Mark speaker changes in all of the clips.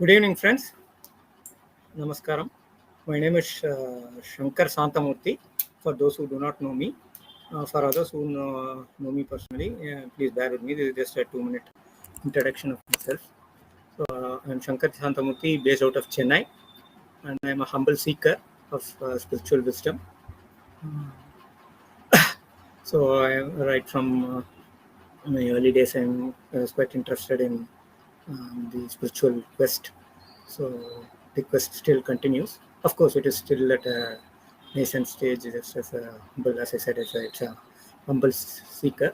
Speaker 1: Good evening, friends. Namaskaram. My name is Shankar Santamurthy. For those who do not know me, for others who know me personally, please bear with me. This is just a 2-minute introduction of myself. So, I'm Shankar Santamurthy, based out of Chennai, and I'm a humble seeker of spiritual wisdom. So, right from my early days, I was quite interested in the spiritual quest. So the quest still continues. Of course, it is still at a nascent stage. Just as humble, as I said, it's a humble seeker.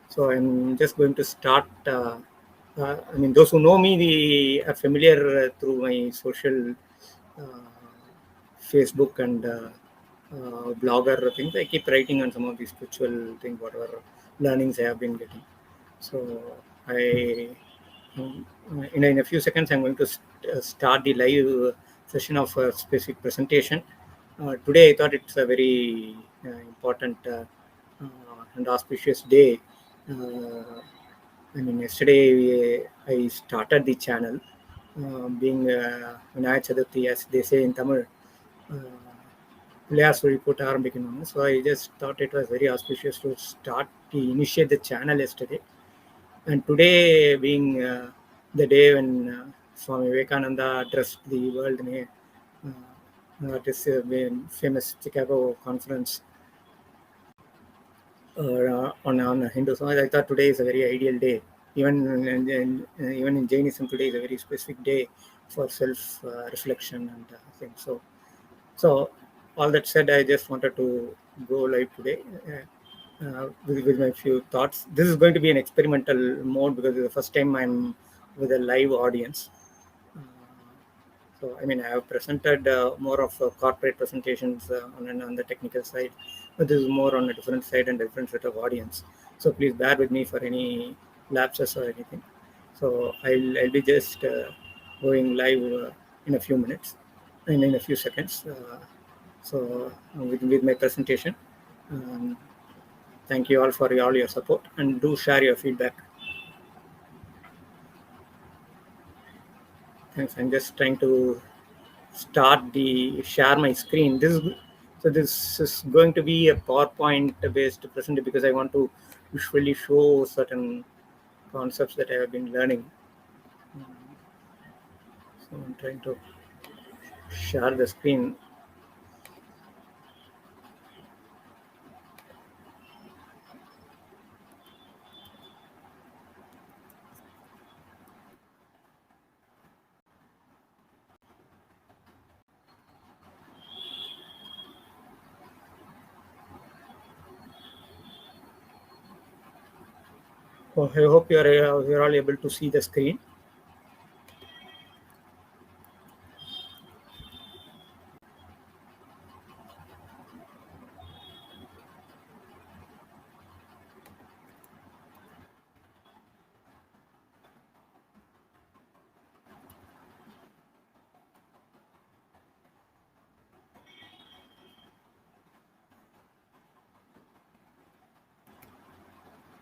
Speaker 1: So I'm just going to start. Those who know me are familiar through my social Facebook and blogger things. I keep writing on some of these spiritual things, whatever learnings I have been getting. So in a few seconds, I'm going to start the live session of a specific presentation. Today, I thought it's a very important and auspicious day. Yesterday I started the channel, being Vinaya Chaturthi, as they say in Tamil. So I just thought it was very auspicious to initiate the channel yesterday. And today being the day when Swami Vivekananda addressed the world in a famous Chicago conference on Hinduism, I thought today is a very ideal day. Even in Jainism, today is a very specific day for self-reflection and things. So all that said, I just wanted to go live today. With my few thoughts. This is going to be an experimental mode because it's the first time I'm with a live audience. I have presented more of corporate presentations on the technical side, but this is more on a different side and different set of audience. So please bear with me for any lapses or anything. So I'll be just going live in a few minutes and in a few seconds. With my presentation. Thank you all for all your support, and do share your feedback. Thanks. I'm just trying to share my screen. This is going to be a PowerPoint based presentation because I want to visually show certain concepts that I have been learning. So I'm trying to share the screen. I hope you're all able to see the screen.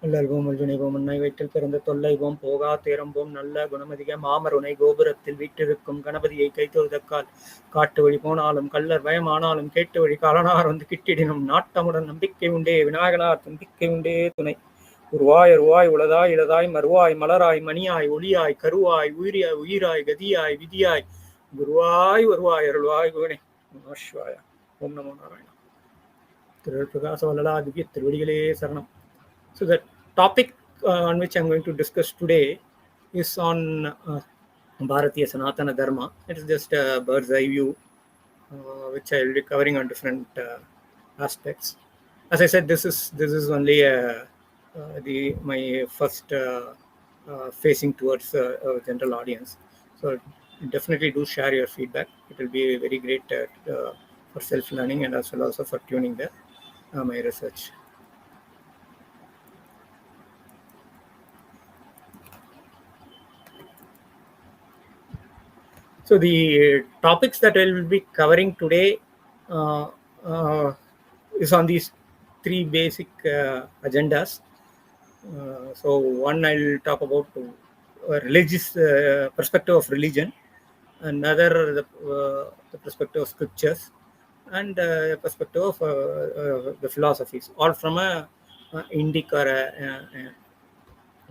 Speaker 1: அல்லல்வோம் அல்வினைவோம் உன்னை வயிற்றில் பிறந்த தொல்லைவோம் போகா தேரம்போம் நல்ல குணமதிக மாமருனை கோபுரத்தில் வீட்டிருக்கும் கணபதியை கைத்தொழுதக்கால் காட்டு வழி போனாலும் கள்ளர் பயமானாலும் கேட்டு வழி காலனார் வந்து கிட்டிடினும் நாட்டமுடன் நம்பிக்கை உண்டே விநாயகனார் தும்பிக்கை உண்டே துணை உருவாய் அருவாய் உளதாய் இளதாய் மறுவாய் மலராய் மணியாய் ஒளியாய் கருவாய் உயிராய் கதியாய் விதியாய் குருவாய் வருவாய் அருள்வாய் குணே நமசிவாய ஓம் நமோ நாராயணா திரு பிரகாச வல்லலா திவ்ய திருவடிகளே சரணம். So the topic on which I'm going to discuss today is on bhāratīyasanātanadharmasya. It is just a bird's eye view, which I will be covering on different aspects. As I said, this is only my first facing towards a general audience. So definitely do share your feedback. It will be very great for self-learning and as well also for tuning my research. So the topics that I will be covering today is on these three basic agendas. So one, I'll talk about religious perspective of religion. another the perspective of scriptures, and the perspective of the philosophies, all from a Indic or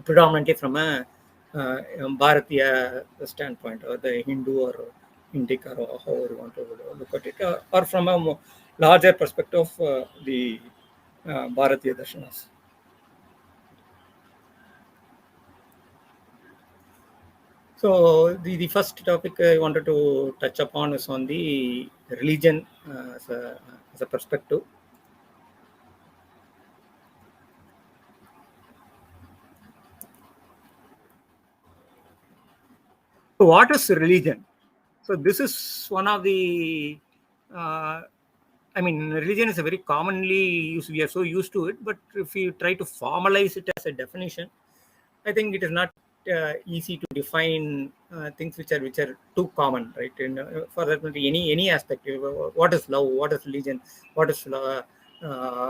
Speaker 1: predominantly from a bhāratīya standpoint, or the Hindu or Indic, or however you want to look at it, or from a larger perspective of the Bharatīya Darshanas. So the first topic I wanted to touch upon is on the religion as a perspective. So what is religion? So this is one of the, religion is a very commonly used, we are so used to it, but if you try to formalize it as a definition, I think it is not easy to define things which are too common, right? And for that matter, any aspect, what is love, what is religion, what is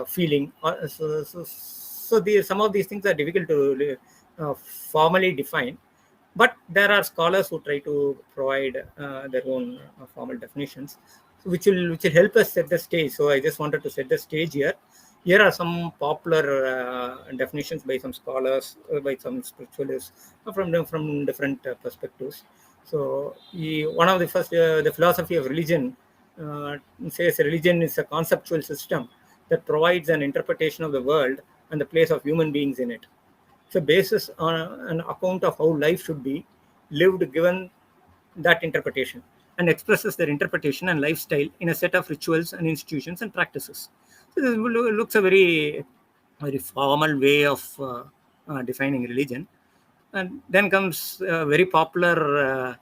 Speaker 1: feeling. So some of these things are difficult to formally define. But there are scholars who try to provide their own formal definitions, which will help us set the stage. So I just wanted to set the stage here. Here are some popular definitions by some scholars, by some spiritualists, from different perspectives. So one of the first, the philosophy of religion says religion is a conceptual system that provides an interpretation of the world and the place of human beings in it. So basis on an account of how life should be lived given that interpretation, and expresses their interpretation and lifestyle in a set of rituals and institutions and practices. So this looks a very formal way of defining religion. And then comes a very popular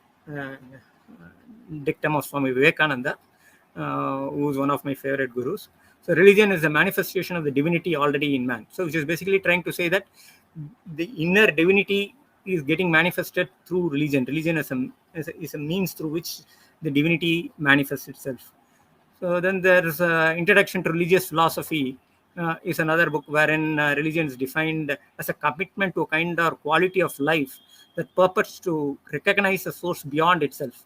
Speaker 1: dictum of Swami Vivekananda, who is one of my favorite gurus. So religion is a manifestation of the divinity already in man. So which is basically trying to say that the inner divinity is getting manifested through religion. Religion is a means through which the divinity manifests itself. So then there's Introduction to Religious Philosophy is another book wherein religion is defined as a commitment to a kind or quality of life that purports to recognize a source beyond itself,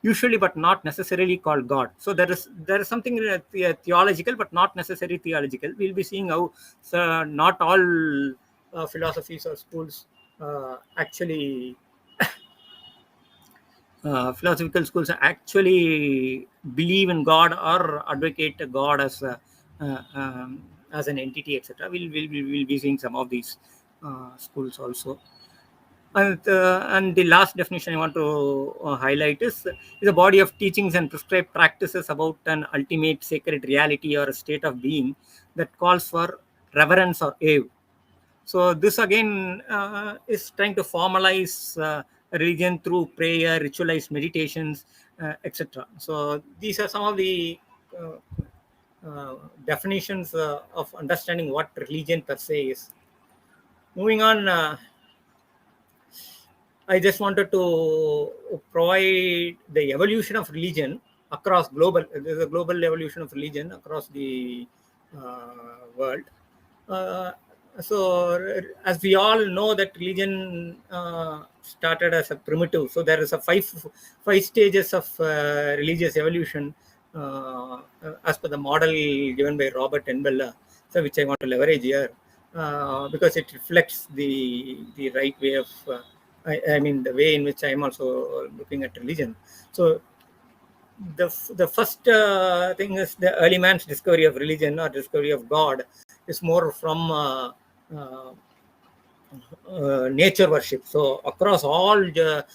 Speaker 1: usually but not necessarily called God. So there is something theological but not necessarily theological. We'll be seeing how not all philosophies or schools actually philosophical schools actually believe in God or advocate God as an entity, etc. We'll be seeing some of these schools also. And the last definition I want to highlight is a body of teachings and prescribed practices about an ultimate sacred reality or a state of being that calls for reverence or awe. So this again is trying to formalize religion through prayer, ritualized meditations, etc. So these are some of the definitions of understanding what religion per se is. Moving on, I just wanted to provide the evolution of religion across global. There's a global evolution of religion across the world. So as we all know that religion started as a primitive. So there is a five stages of religious evolution as per the model given by Robert Enbella, so which I want to leverage here because it reflects the right way of the way in which I am also looking at religion. So the first thing is the early man's discovery of religion or discovery of God is more from nature worship. So across all the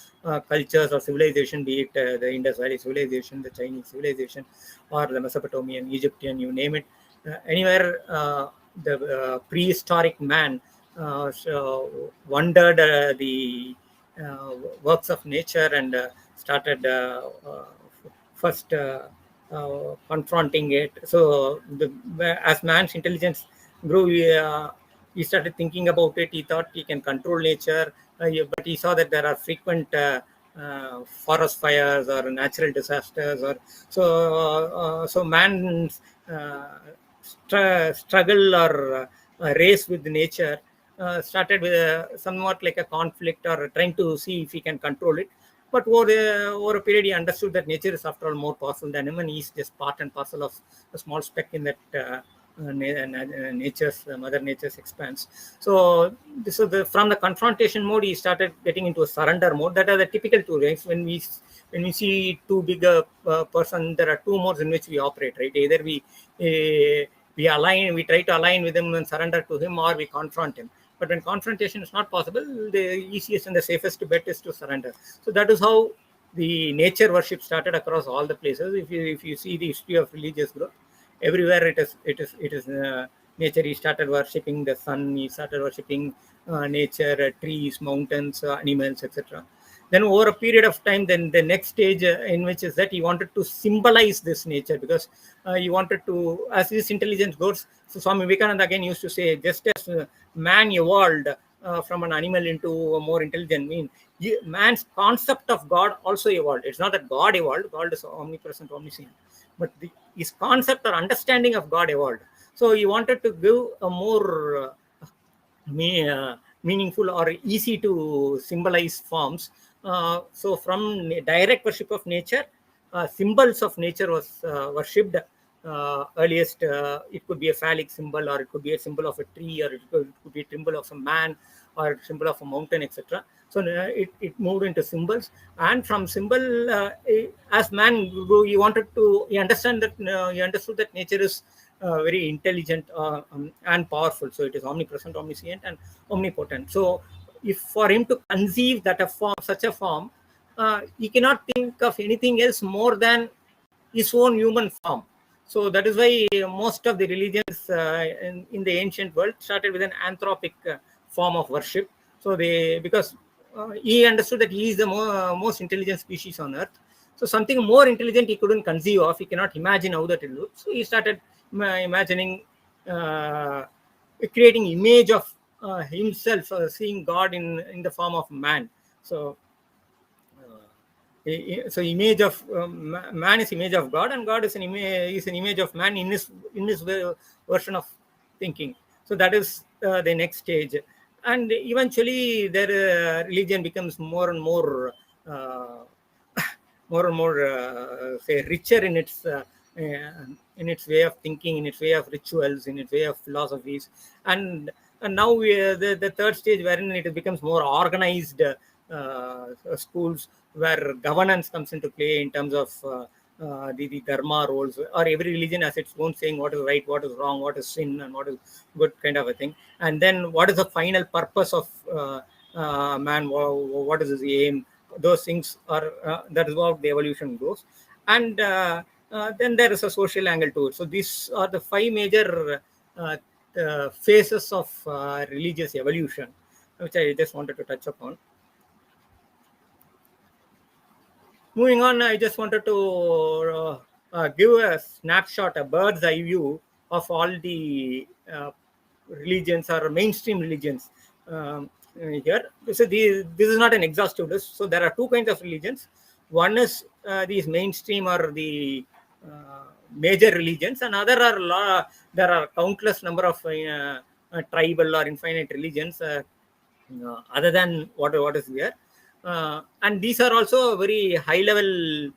Speaker 1: cultures or civilization, be it the Indus Valley civilization, the Chinese civilization, or the Mesopotamian, Egyptian, you name it, anywhere the prehistoric man wondered the works of nature and started first confronting it. So as man's intelligence grew, he started thinking about it. He thought he can control nature, but he saw that there are frequent forest fires or natural disasters, or so man's struggle or race with nature started with somewhat like a conflict or trying to see if he can control it. But over a period, he understood that nature is, after all, more powerful than him, and he's just part and parcel of a small speck in that Mother Nature's expanse. So this is from the confrontation mode, he started getting into a surrender mode. That are the typical two ways. When we see too big a person, there are two modes in which we operate, right? Either we try to align with him and surrender to him, or we confront him. But when confrontation is not possible, the easiest and the safest bet is to surrender. So that is how the nature worship started across all the places. If you see the history of religious growth, everywhere it is nature. He started worshipping the sun. He started worshipping nature, trees, mountains, animals, etc. Then over a period of time, then the next stage in which is that he wanted to symbolize this nature, because he wanted to, as his intelligence goes. So Swami Vivekananda again used to say, just as man evolved from an animal into a more intelligent being, man's concept of God also evolved. It's not that God evolved. God is omnipresent, omniscient. But his concept or understanding of God evolved. So he wanted to give a more meaningful or easy to symbolize forms. So from direct worship of nature, symbols of nature was worshipped. Earliest, it could be a phallic symbol, or it could be a symbol of a tree, or it could be a symbol of a man, or a symbol of a mountain, etc. So it moved into symbols, and from symbol, as man grew, he understood that nature is very intelligent and powerful. So it is omnipresent, omniscient, and omnipotent. So if for him to conceive that such a form, he cannot think of anything else more than his own human form. So that is why most of the religions in the ancient world started with an anthropic form of worship. So because he understood that he is the most intelligent species on earth. So something more intelligent he couldn't conceive of. He cannot imagine how that it looks. So he started imagining, creating image of himself, seeing God in the form of man. So image of man is image of God, and God is an image of man in his version of thinking. So that is the next stage, and eventually their religion becomes more and more say richer in its way of thinking, in its way of rituals, in its way of philosophies, and now the third stage, wherein it becomes more organized schools, where governance comes into play in terms of the dharma roles, or every religion has its own saying what is right, what is wrong, what is sin, and what is good, kind of a thing. And then what is the final purpose of man, what is his aim? Those things are that is how the evolution goes. And then there is a social angle to it. So these are the five major phases of religious evolution, which I just wanted to touch upon. Moving on, I just wanted to give a snapshot, a bird's eye view of all the religions or mainstream religions here. So this is not an exhaustive list. So there are two kinds of religions. One is these mainstream or the major religions, and other are there are countless number of tribal or infinite religions other than what is there. And these are also a very high level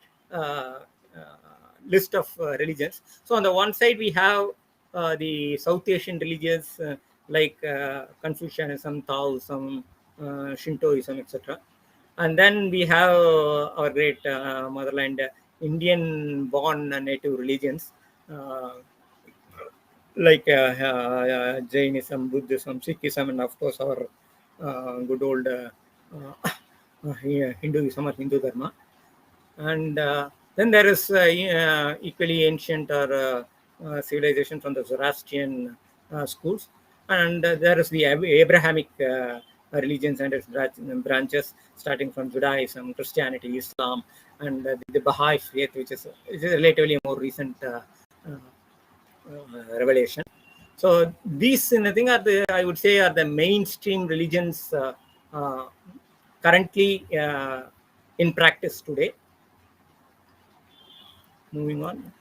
Speaker 1: list of religions. So on the one side, we have the South Asian religions like Confucianism, Taoism, Shintoism, etc. And then we have our great motherland, Indian-born native religions like Jainism, Buddhism, Sikhism, and of course our good old Hinduism or Hindu Dharma. And then there is equally ancient or civilization from the Zoroastrian schools. And there is the Abrahamic religions and its branches, starting from Judaism, Christianity, Islam, and the Baha'i faith, which is relatively a more recent revelation. So these thing are I would say are the mainstream religions currently in practice today. Moving on.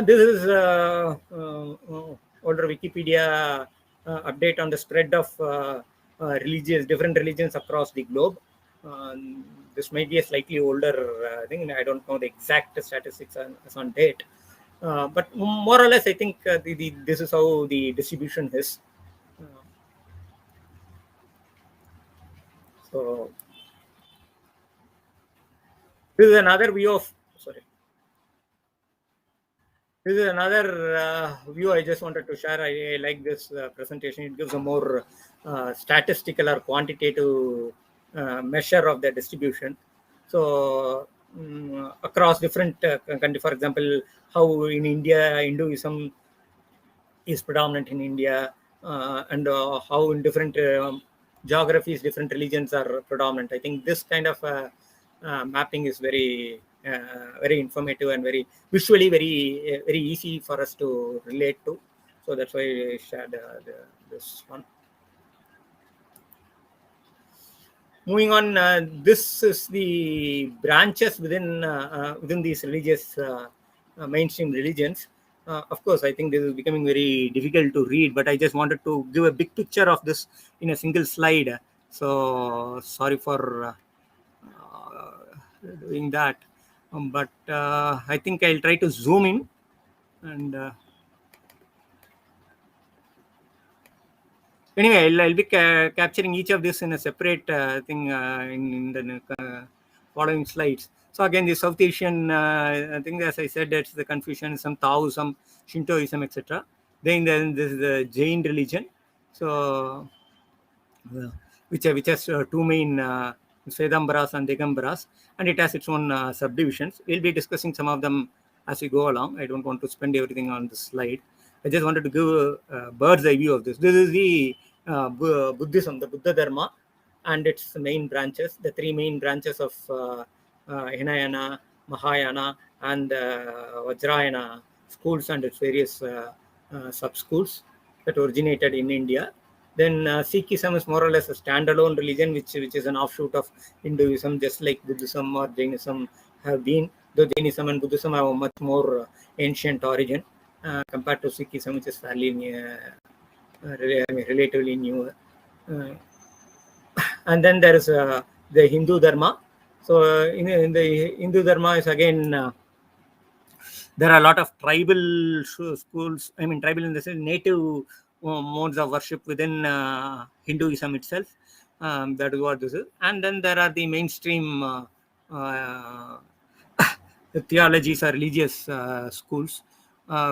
Speaker 1: This is older Wikipedia update on the spread of different religions across the globe. this might be a slightly older thing. I don't know the exact statistics on date. But more or less, I think this is how the distribution is. So this is another view of, sorry. This is another view I just wanted to share. I like this presentation. It gives a more statistical or quantitative measure of the distribution. So across different countries, for example, how in India Hinduism is predominant in India, and how in different geographies different religions are predominant. I think this kind of mapping is very informative and very visually very easy for us to relate to. So that's why I shared this one. Moving on, this is the branches within these religious mainstream religions. Of course, I think this is becoming very difficult to read, but I just wanted to give a big picture of this in a single slide. So sorry for doing that, but I think I'll try to zoom in and. Anyway, I'll be capturing each of this in a separate thing in the following slides. So again, the South Asian thing, as I said, that's the Confucianism, Taoism, Shintoism, etc. Then this is the Jain religion. So which has two main Svedambaras and Digambaras, and it has its own subdivisions. We'll be discussing some of them as we go along. I don't want to spend everything on this slide. I just wanted to give a bird's eye view of this. This is the Buddhism, the Buddha Dharma, and its main branches, the three main branches of Hinayana, Mahayana, and Vajrayana schools and its various sub-schools that originated in India. Then Sikhism is more or less a standalone religion, which is an offshoot of Hinduism, just like Buddhism or Jainism have been. Though Jainism and Buddhism have a much more ancient origin compared to Sikhism, which is fairly relatively newer. And then there is the Hindu Dharma. So in the Hindu Dharma is again there are a lot of tribal schools. I mean, tribal in the sense native modes of worship within Hinduism itself. That is what this is. And then there are the mainstream theologies or religious schools,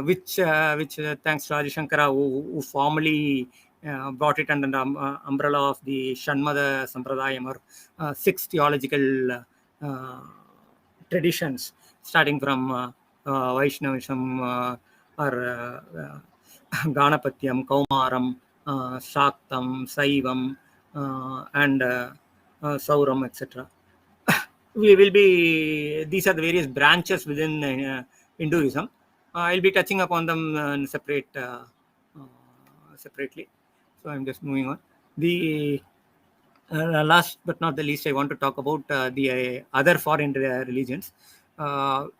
Speaker 1: which thanks to Adi Shankara, who formally brought it under the umbrella of the Shanmata Sampradayam, or 6 theological traditions, starting from Vaishnavism or Ganapatyam, Kaumaram, Shaktam, Saivam, and Sauram, etc. We will be, these are the various branches within Hinduism. I'll be touching upon them separately. So I'm just moving on. The last but not the least, I want to talk about the other foreign religions,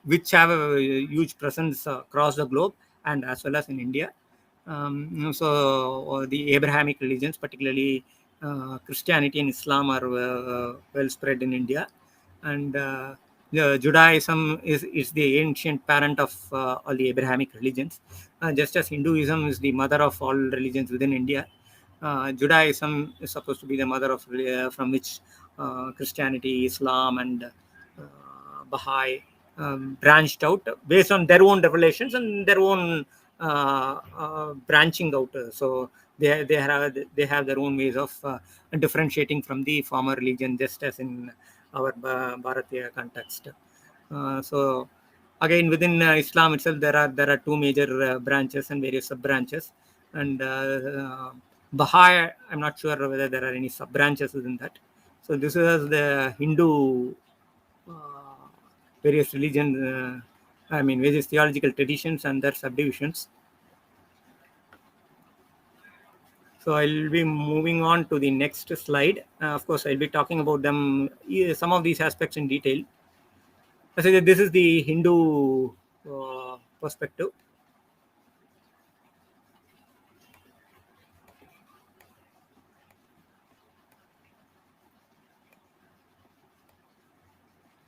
Speaker 1: which have a huge presence across the globe and as well as in India. So the Abrahamic religions, particularly Christianity and Islam, are well spread in India. And Judaism is the ancient parent of all the Abrahamic religions, just as Hinduism is the mother of all religions within India. Judaism is supposed to be the mother of from which Christianity, Islam, and Baha'i branched out based on their own revelations and their own branching out. So they have their own ways of differentiating from the former religion, just as in our bhāratīya context. So again, within Islam itself, there are two major branches and various sub branches. And Baha'i, I'm not sure whether there are any sub branches within that. So this is the Hindu various religions, various theological traditions and their subdivisions. So I'll be moving on to the next slide. Of course, I'll be talking about them, some of these aspects in detail. So this is the Hindu perspective.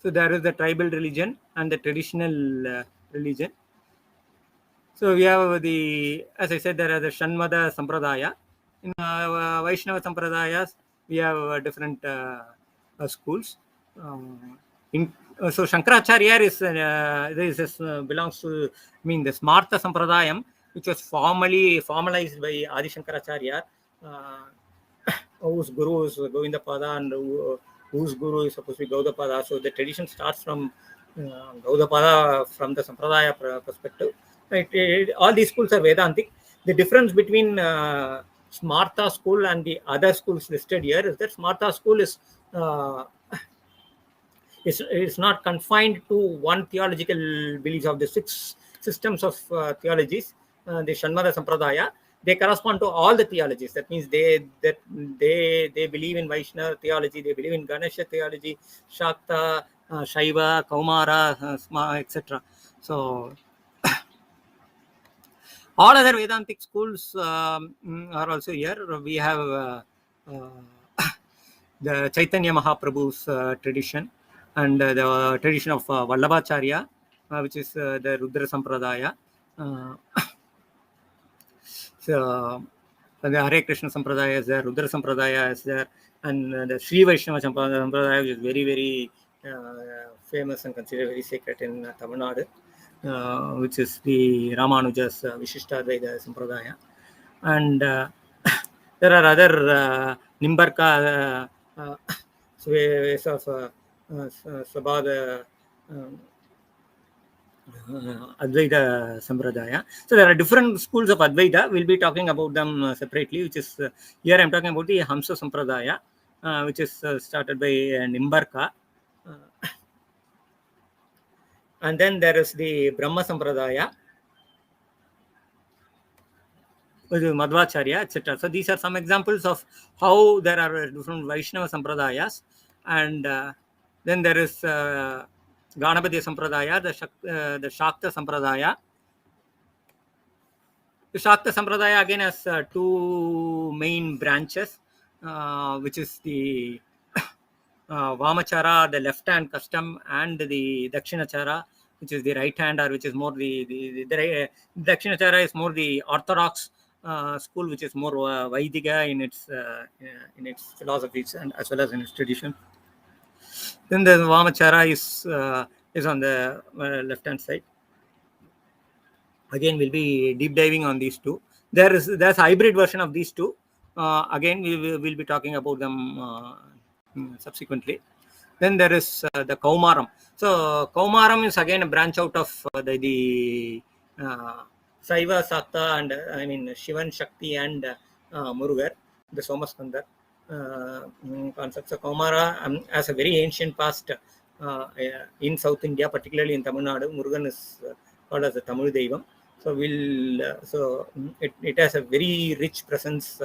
Speaker 1: So there is the tribal religion and the traditional religion. So we have as I said, there are the Shanmada Sampradaya. In Vaishnava Sampradayas, we have different schools. So Shankaracharya belongs to, the Smartha Sampradayam, which was formalized by Adi Shankaracharya, whose guru is Govindapada and whose guru is supposed to be Gaudapada. So the tradition starts from Gaudapada from the Sampradaya perspective. All these schools are Vedantic. The difference between Smartha school and the other schools listed here is that Smartha school is not confined to one theological belief of the 6 systems of theologies. The Shanmada Sampradaya, they correspond to all the theologies. That means they believe in Vaishnava theology, they believe in Ganesha theology, Shakta, Shaiva, Kaumara, etc. So all other Vedantic schools are also here. We have the Chaitanya Mahaprabhu's tradition, and the tradition of Vallabhacharya, which is the Rudra Sampradaya. So the Hare Krishna Sampradaya is there, Rudra Sampradaya is there, and the Sri Vaishnava Sampradaya, which is very, very famous and considered very sacred in Tamil Nadu, which is the Ramanuja's Vishishtadvaita Sampradaya. And there are other Nimbarka ways of Sabada Advaita Sampradaya. So there are different schools of Advaita. We'll be talking about them separately, which is here I'm talking about the Hamsa Sampradaya, which is started by Nimbarka. And then there is the Brahma Sampradaya, with Madhvacharya, etc. So these are some examples of how there are different Vaishnava Sampradayas. And then there is Ganapatiya Sampradaya, the Shakta Sampradaya. The Shakta Sampradaya again has 2 main branches, which is the Vamachara, the left hand custom, and the Dakshinachara, which is the right hand, or which is more the Dakshinachara is more the orthodox school, which is more Vaidika in its philosophies and as well as in its tradition. Then the Vamachara is on the left hand side. Again, we'll be deep diving on these 2. There's a hybrid version of these 2. Again, we'll be talking about them subsequently. Then there is the Kaumaram. So Kaumaram is again a branch out of the Saiva, Sakta, and Shivan, Shakti, and Murugar, the Somaskandar concepts. of Kaumara as a very ancient past in South India, particularly in Tamil Nadu. Murugan is called as a Tamil Deivam. So it has a very rich presence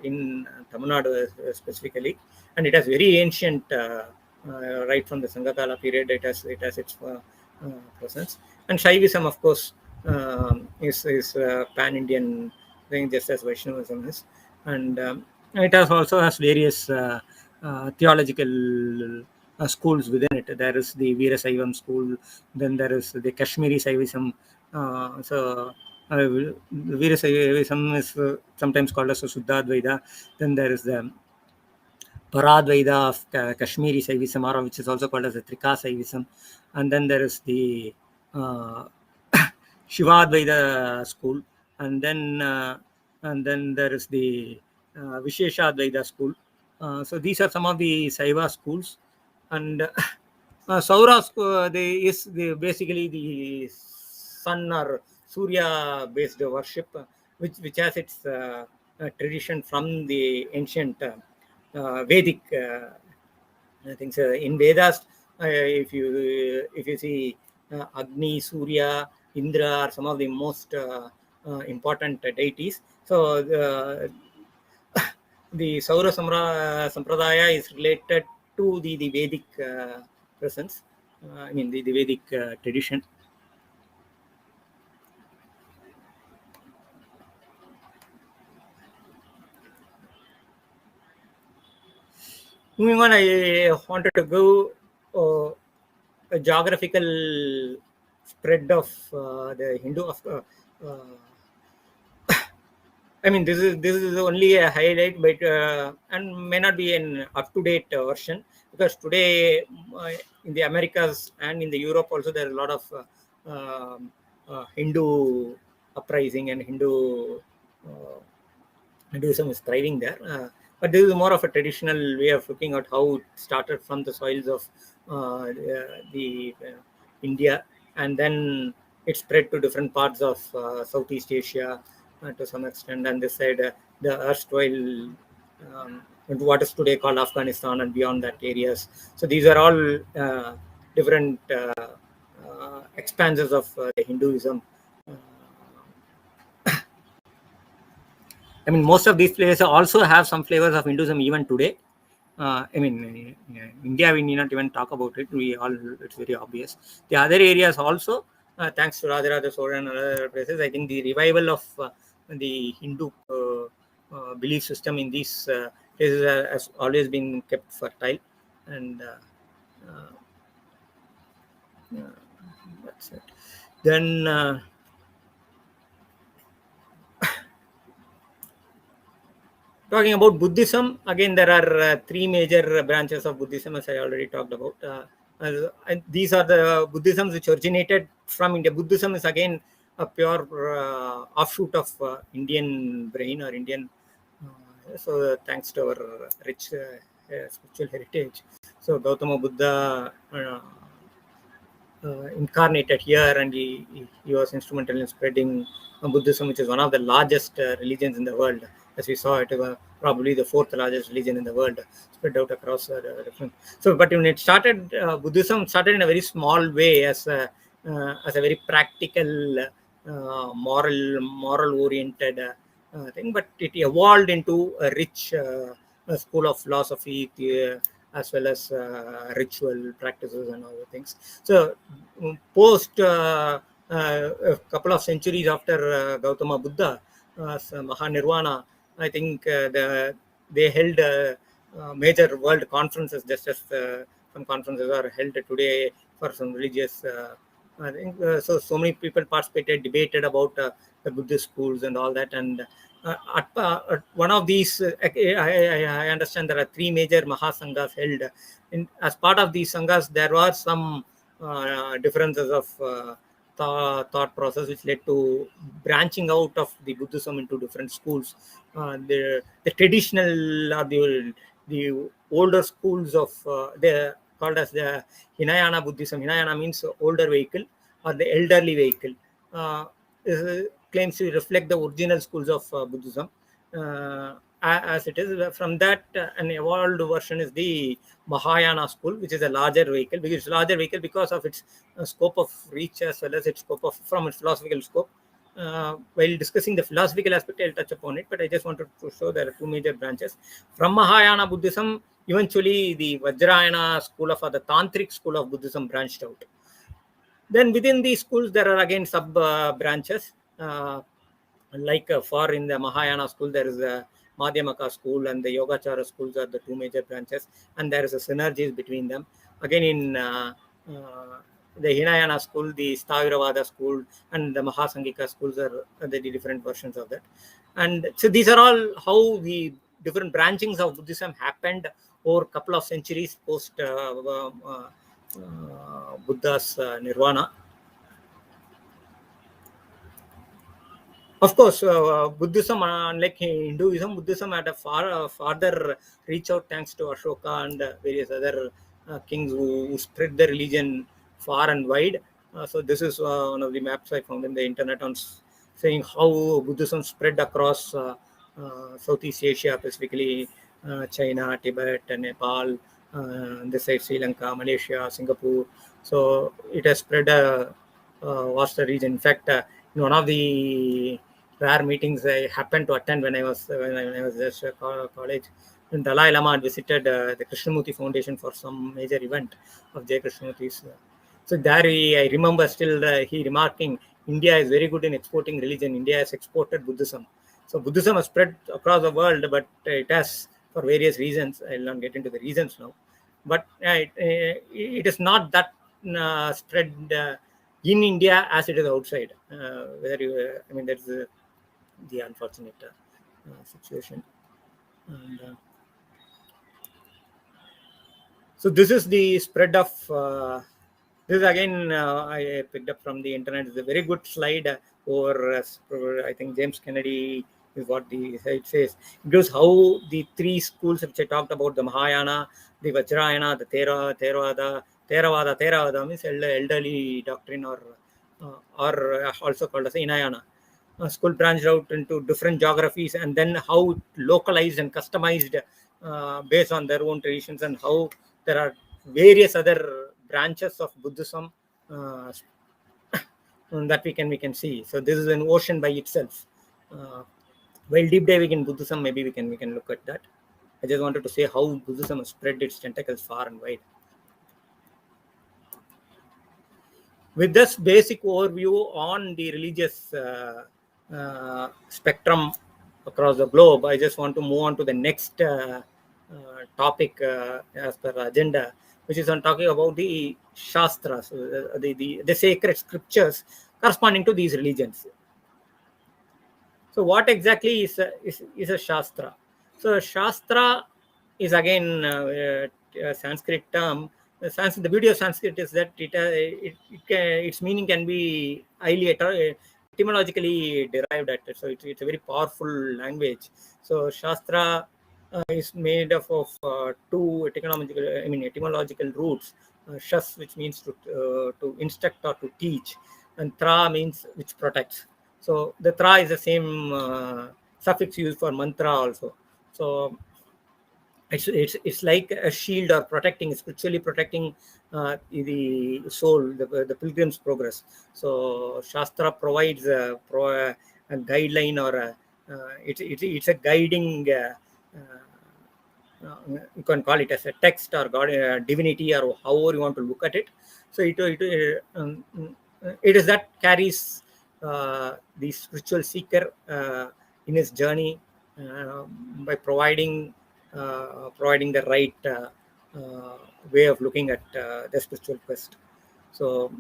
Speaker 1: in Tamil Nadu specifically, and it has very ancient right from the Sangakala period. It has its presence. And Shaivism, of course, is pan-Indian thing, just as Vaishnavism is, and it also has various theological schools within it. There is the Veera Saivam school, then there is the Kashmiri Saivism. So Veera Saivism is sometimes called as a Suddhadvaita. Then there is the Paradvaita of Kashmiri Saivism, which is also called as the Trika Saivism. And then there is the Shivadvaita school, and then there is the Visheshadvaita school. So these are some of the Saiva schools. And Saura is basically the sun or Surya based worship, which has its tradition from the ancient Vedic things. In Vedas, if you see Agni, Surya, Indra are some of the most important deities. So the Saura Sampradaya is related to the Vedic presence, the Vedic tradition. Moving on, I wanted to go a geographical spread of the Hindu of I mean, this is only a highlight, but and may not be an up-to-date version, because today in the Americas and in the Europe also there are a lot of Hindu uprising, and Hinduism is thriving there. But this is more of a traditional way of looking at how it started from the soils of the India, and then it spread to different parts of Southeast Asia to some extent, and this side the erstwhile what is today called Afghanistan and beyond that areas. So these are all different expanses of Hinduism. I mean, most of these places also have some flavors of Hinduism even today. I mean, in India, we need not even talk about it. It's very obvious. The other areas also, thanks to Rajaraja Chola and other places, I think the revival of the Hindu belief system in these places has always been kept fertile. And that's it. Then talking about Buddhism, again, there are three major branches of Buddhism, as I already talked about. And these are the Buddhisms which originated from India. Buddhism is again a pure offshoot of Indian brain or Indian. So thanks to our rich spiritual heritage. So Gautama Buddha incarnated here, and he was instrumental in spreading Buddhism, which is one of the largest religions in the world. As we saw, it was probably the fourth largest religion in the world, spread out across different. So, but when it started, Buddhism started in a very small way as a very practical, moral-oriented thing. But it evolved into a rich school of philosophy, as well as ritual practices and other things. So, post a couple of centuries after Gautama Buddha, Mahanirvana, I think they held major world conferences, just as some conferences are held today for some religious. I think so many people participated, debated about the Buddhist schools and all that. And at one of these, I understand there are three major Mahasanghas held. As part of these Sanghas, there were some differences of thought process, which led to branching out of the Buddhism into different schools. The traditional or the older schools of they're called as the Hinayana Buddhism. Hinayana means older vehicle or the elderly vehicle. Claims to reflect the original schools of Buddhism. As it is, from that an evolved version is the Mahayana school, which is a larger vehicle. Because it's larger vehicle because of its scope of reach, as well as its scope of from its philosophical scope. While discussing the philosophical aspect, I'll touch upon it, but I just wanted to show there are two major branches. From Mahayana Buddhism, eventually the Vajrayana school of, or the Tantric school of Buddhism branched out. Then within these schools, there are again sub branches. Like for in the Mahayana school, there is a Madhyamaka school, and the Yogacara schools are the two major branches, and there is a synergies between them. Again, in the Hinayana school, the Sthaviravada school, and the Mahasangika schools are the different versions of that. And so these are all how the different branchings of Buddhism happened over a couple of centuries post Buddha's nirvana. Of course, Buddhism, unlike Hinduism, Buddhism had a farther reach out thanks to Ashoka and various other kings who spread the religion far and wide. So this is one of the maps I found in the internet on saying how Buddhism spread across Southeast Asia, specifically China, Tibet, Nepal, this side Sri Lanka, Malaysia, Singapore. So it has spread a vaster region. In fact, in one of the rare meetings I happened to attend when I was just college, and Dalai Lama had visited the Krishnamurti Foundation for some major event of Jai Krishnamurti's. So there I remember still he remarking, India is very good in exporting religion. India has exported Buddhism. So Buddhism has spread across the world, but it has, for various reasons, I will not get into the reasons now. but it is not that spread in India as it is outside. That's the unfortunate situation. And, so this is the spread of. This is again I picked up from the internet. It's a very good slide over. I think James Kennedy is what the site says. It gives how the three schools which I talked about: the Mahayana, the Vajrayana, the Theravada. Theravada means elderly doctrine, or also called as Hinayana. School branched out into different geographies, and then how localized and customized based on their own traditions, and how there are various other branches of Buddhism that we can see. So this is an ocean by itself. While deep diving in Buddhism, maybe we can look at that. I just wanted to say how Buddhism has spread its tentacles far and wide. With this basic overview on the religious spectrum across the globe, I just want to move on to the next topic as per agenda, which is on talking about the Shastras, the sacred scriptures corresponding to these religions. So what exactly is a Shastra? So Shastra is again a Sanskrit term. The beauty of Sanskrit is that its meaning can be highly etymologically derived at it. So it's a very powerful language. So Shastra is made up of two etymological roots. Shas, which means to instruct or to teach, and Tra means which protects. So the Tra is the same suffix used for mantra also. So it's like a shield or spiritually protecting the soul, the pilgrim's progress. So Shastra provides a guideline, or it's a guiding. You can call it as a text or God, divinity, or however you want to look at it. So it is that carries the spiritual seeker in his journey by providing the right way of looking at the spiritual quest. So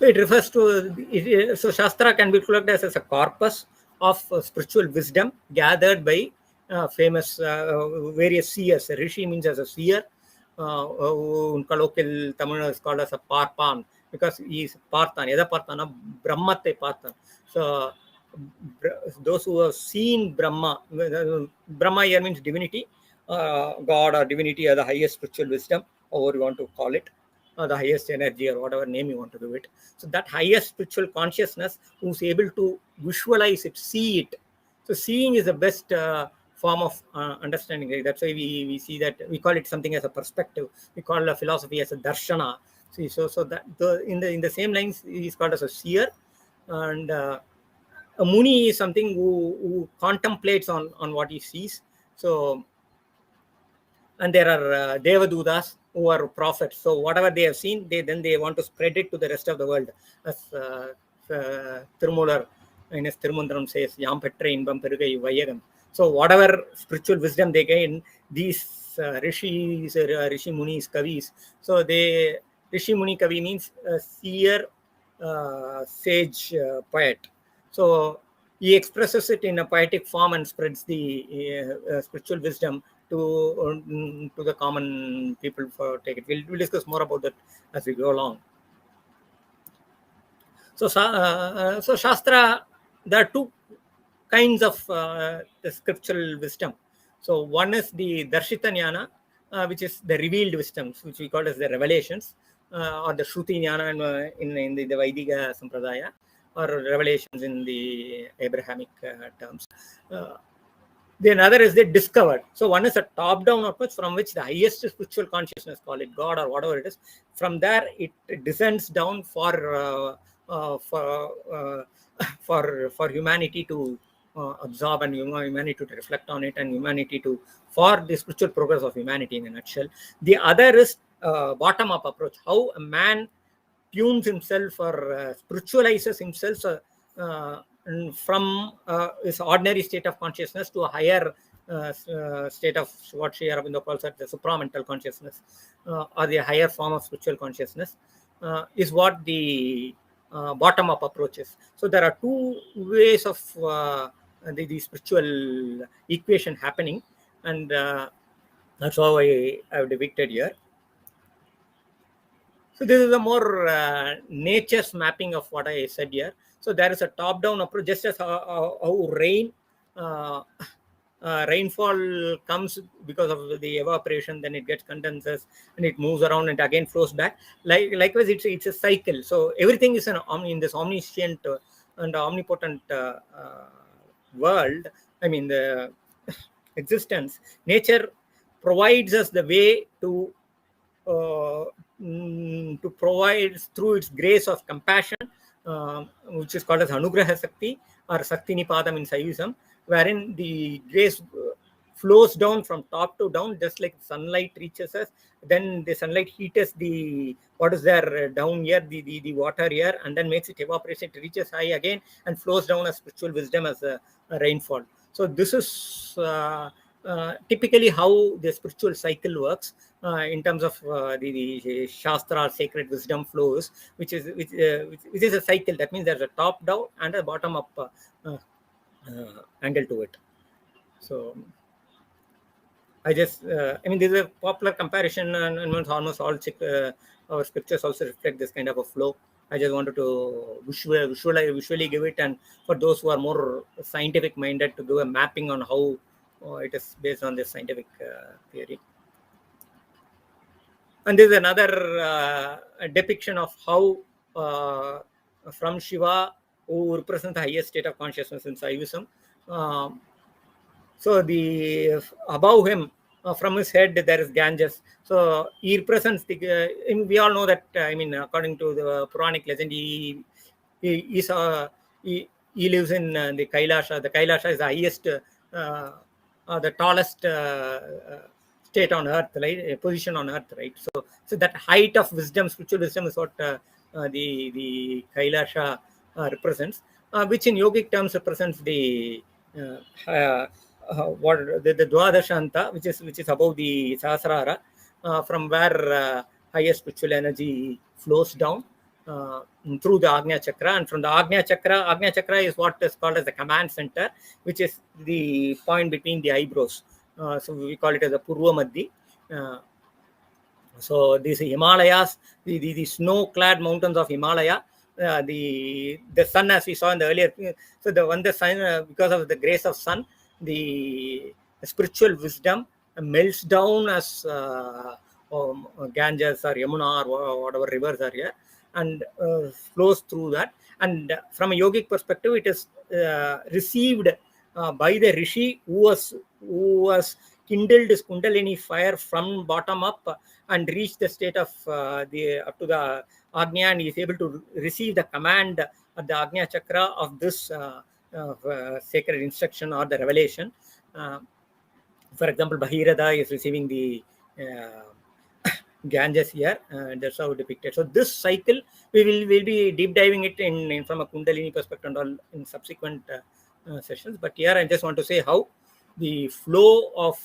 Speaker 1: it refers to so Shastra can be looked at as a corpus of spiritual wisdom gathered by famous various seers. Rishi means as a seer. In colloquial Tamil is called as a Parpan, because he is Parthan. Yada Parthana? Brahmate Parthan. So those who have seen Brahma here means divinity, God or divinity, or the highest spiritual wisdom, however you want to call it, or the highest energy, or whatever name you want to give it. So that highest spiritual consciousness who's able to visualize it, see it. So seeing is the best form of understanding. That's why we see that we call it something as a perspective. We call a philosophy as a darshana. See, so that in the same lines, he's called as a seer, and a muni is something who contemplates on what he sees. So, and there are devadutas who are prophets. So whatever they have seen, they want to spread it to the rest of the world. As Tirumular in his Tirumandram says, Yam petra inbam perugai vayagam. So whatever spiritual wisdom they gain, these rishis, rishi munis, kavis. So rishi muni kavi means seer, sage, poet. So he expresses it in a poetic form and spreads the spiritual wisdom to the common people for take it. We'll discuss more about that as we go along. So Shastra, there are two kinds of the scriptural wisdom. So one is the Darshita Jnana, which is the revealed wisdoms, which we call as the revelations, or the Shruti Jnana in the Vaidika Sampradaya, or revelations in the Abrahamic terms. The another is the discovered. So one is a top-down approach from which the highest spiritual consciousness, call it God or whatever it is, from there it descends down for humanity to absorb, and humanity to reflect on it, and humanity for the spiritual progress of humanity in a nutshell. The other is bottom-up approach, how a man tunes himself or spiritualizes hself from this ordinary state of consciousness to a higher state of what Sri Aurobindo calls the supramental consciousness, or the higher form of spiritual consciousness, is what the bottom-up approach is. So there are two ways of the spiritual equation happening, and that's how I have depicted here. So this is a more nature's mapping of what I said here. So there is a top-down approach, just as how rainfall comes because of the evaporation, then it gets condenses and it moves around and again flows back. Likewise, it's a cycle. So everything is in this omniscient and omnipotent world. I mean, the existence. Nature provides us the way to provide through its grace of compassion, which is called as Anugraha Sakti or Sakti Nipadam in Saivism, wherein the grace flows down from top to down, just like sunlight reaches us. Then the sunlight heats the what is there down here, the water here, and then makes it evaporate. It reaches high again and flows down as spiritual wisdom as a rainfall. So this is typically how the spiritual cycle works in terms of the Shastra, sacred wisdom flows, which is a cycle. That means there's a top down and a bottom up angle to it. So I just I mean, this is a popular comparison, and almost all our scriptures also reflect this kind of a flow. I just wanted to visually give it, and for those who are more scientific minded, to do a mapping on how it is based on this scientific theory. And this is another depiction of how from Shiva, who represents the highest state of consciousness in Saivism. So the above him, from his head, there is Ganges. So he represents the. We all know that. I mean, according to the Puranic legend, he lives in the Kailasha. The Kailasha is the highest, the tallest state on earth, right? Position on earth, right? So that height of wisdom, spiritual wisdom, is what the Kailasha represents, which in yogic terms represents the what the Dwadashanta, which is above the Sahasrara, from where highest spiritual energy flows down through the Agnya Chakra, and from the Agnya Chakra is what is called as the command center, which is the point between the eyebrows. So we call it as a Purva Madhi. So these Himalayas, the snow-clad mountains of Himalaya, the sun, as we saw in the earlier. So the sun, because of the grace of sun, the spiritual wisdom melts down as Ganges or Yamuna or whatever rivers are here, and flows through that. And from a yogic perspective, it is received by the rishi who was kindled his kundalini fire from bottom up and reached the state of up to the Agnya, and he is able to receive the command at the Agnya Chakra of this sacred instruction or the revelation. For example, Bhagirath is receiving the Ganges here, that's how depicted. So this cycle, we'll be deep diving it in from a Kundalini perspective and all in subsequent sessions. But here I just want to say how the flow of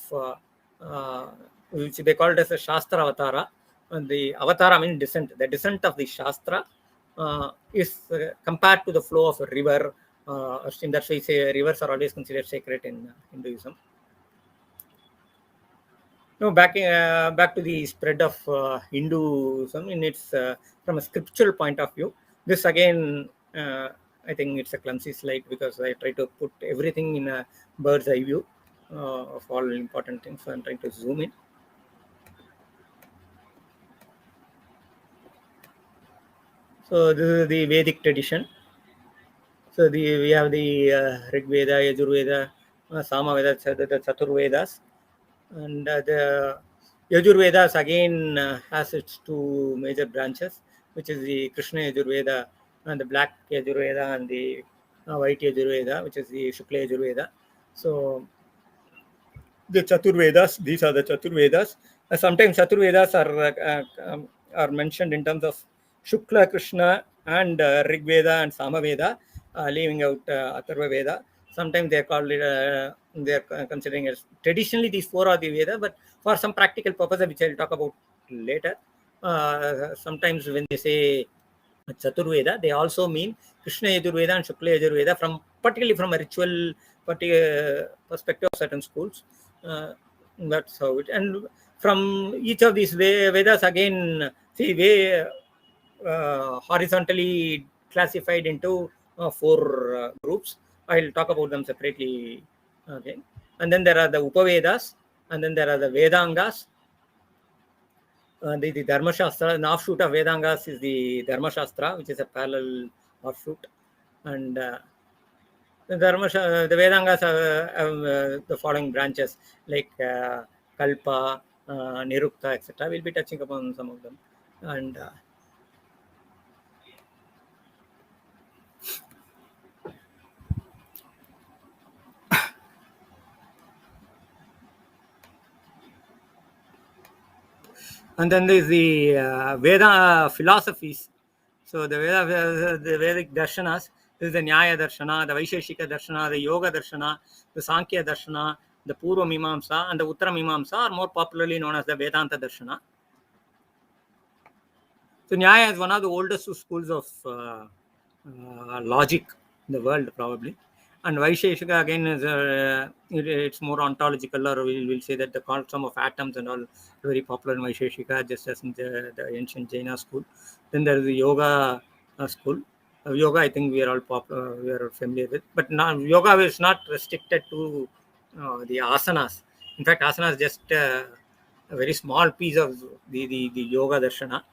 Speaker 1: which they call it as a Shastra Avatara, and the Avatara means descent. The descent of the Shastra is compared to the flow of a river. That's why we say rivers are always considered sacred in Hinduism. Now back to the spread of Hinduism in its from a scriptural point of view. This again, I think it's a clumsy slide because I try to put everything in a bird's eye view of all important things. So I'm trying to zoom in. So this is the Vedic tradition. So we have the Rig Veda, Yajur Veda, Sama Veda, the Chatur Vedas. And the Yajur Vedas again has its two major branches, which is the Krishna Yajur Veda and the black Yajur Veda, and the white Yajur Veda, which is the Shukla Yajur Veda. So the Chatur Vedas, these are the Chatur Vedas. Sometimes Chatur Vedas are mentioned in terms of Shukla, Krishna, and Rig Veda and Sama Veda. leaving out Atharva Veda. Sometimes they call it, they are considering it. Traditionally, these four are the Veda, but for some practical purpose, which I'll talk about later, sometimes when they say Chaturveda, they also mean Krishna Yajurveda and Shukla Yajurveda, particularly from a ritual perspective of certain schools. That's how it. And from each of these Vedas, again, see, horizontally classified into four groups. I'll talk about them separately. Okay. And then there are the Upavedas, and then there are the Vedangas. The Dharma Shastra, an offshoot of Vedangas is the Dharma Shastra, which is a parallel offshoot. And the Vedangas have the following branches, like Kalpa, Nirukta, etc. We'll be touching upon some of them. And then there's the Veda philosophies. So the Vedic Darshanas, this is the Nyaya Darshana, the Vaisheshika Darshana, the Yoga Darshana, the Sankhya Darshana, the Purva Mimamsa, and the Uttara Mimamsa are more popularly known as the Vedanta Darshana. So Nyaya is one of the oldest schools of logic in the world, probably. And Vaisheshika again is it's more ontological, or we'll say that the concept of atoms and all very popular in Vaisheshika, just as in the ancient Jaina school. Then there is the Yoga school. Yoga, I think we are all we are familiar with, but now Yoga is not restricted to the asanas. In fact, asana is just a very small piece of the Yoga Darshana.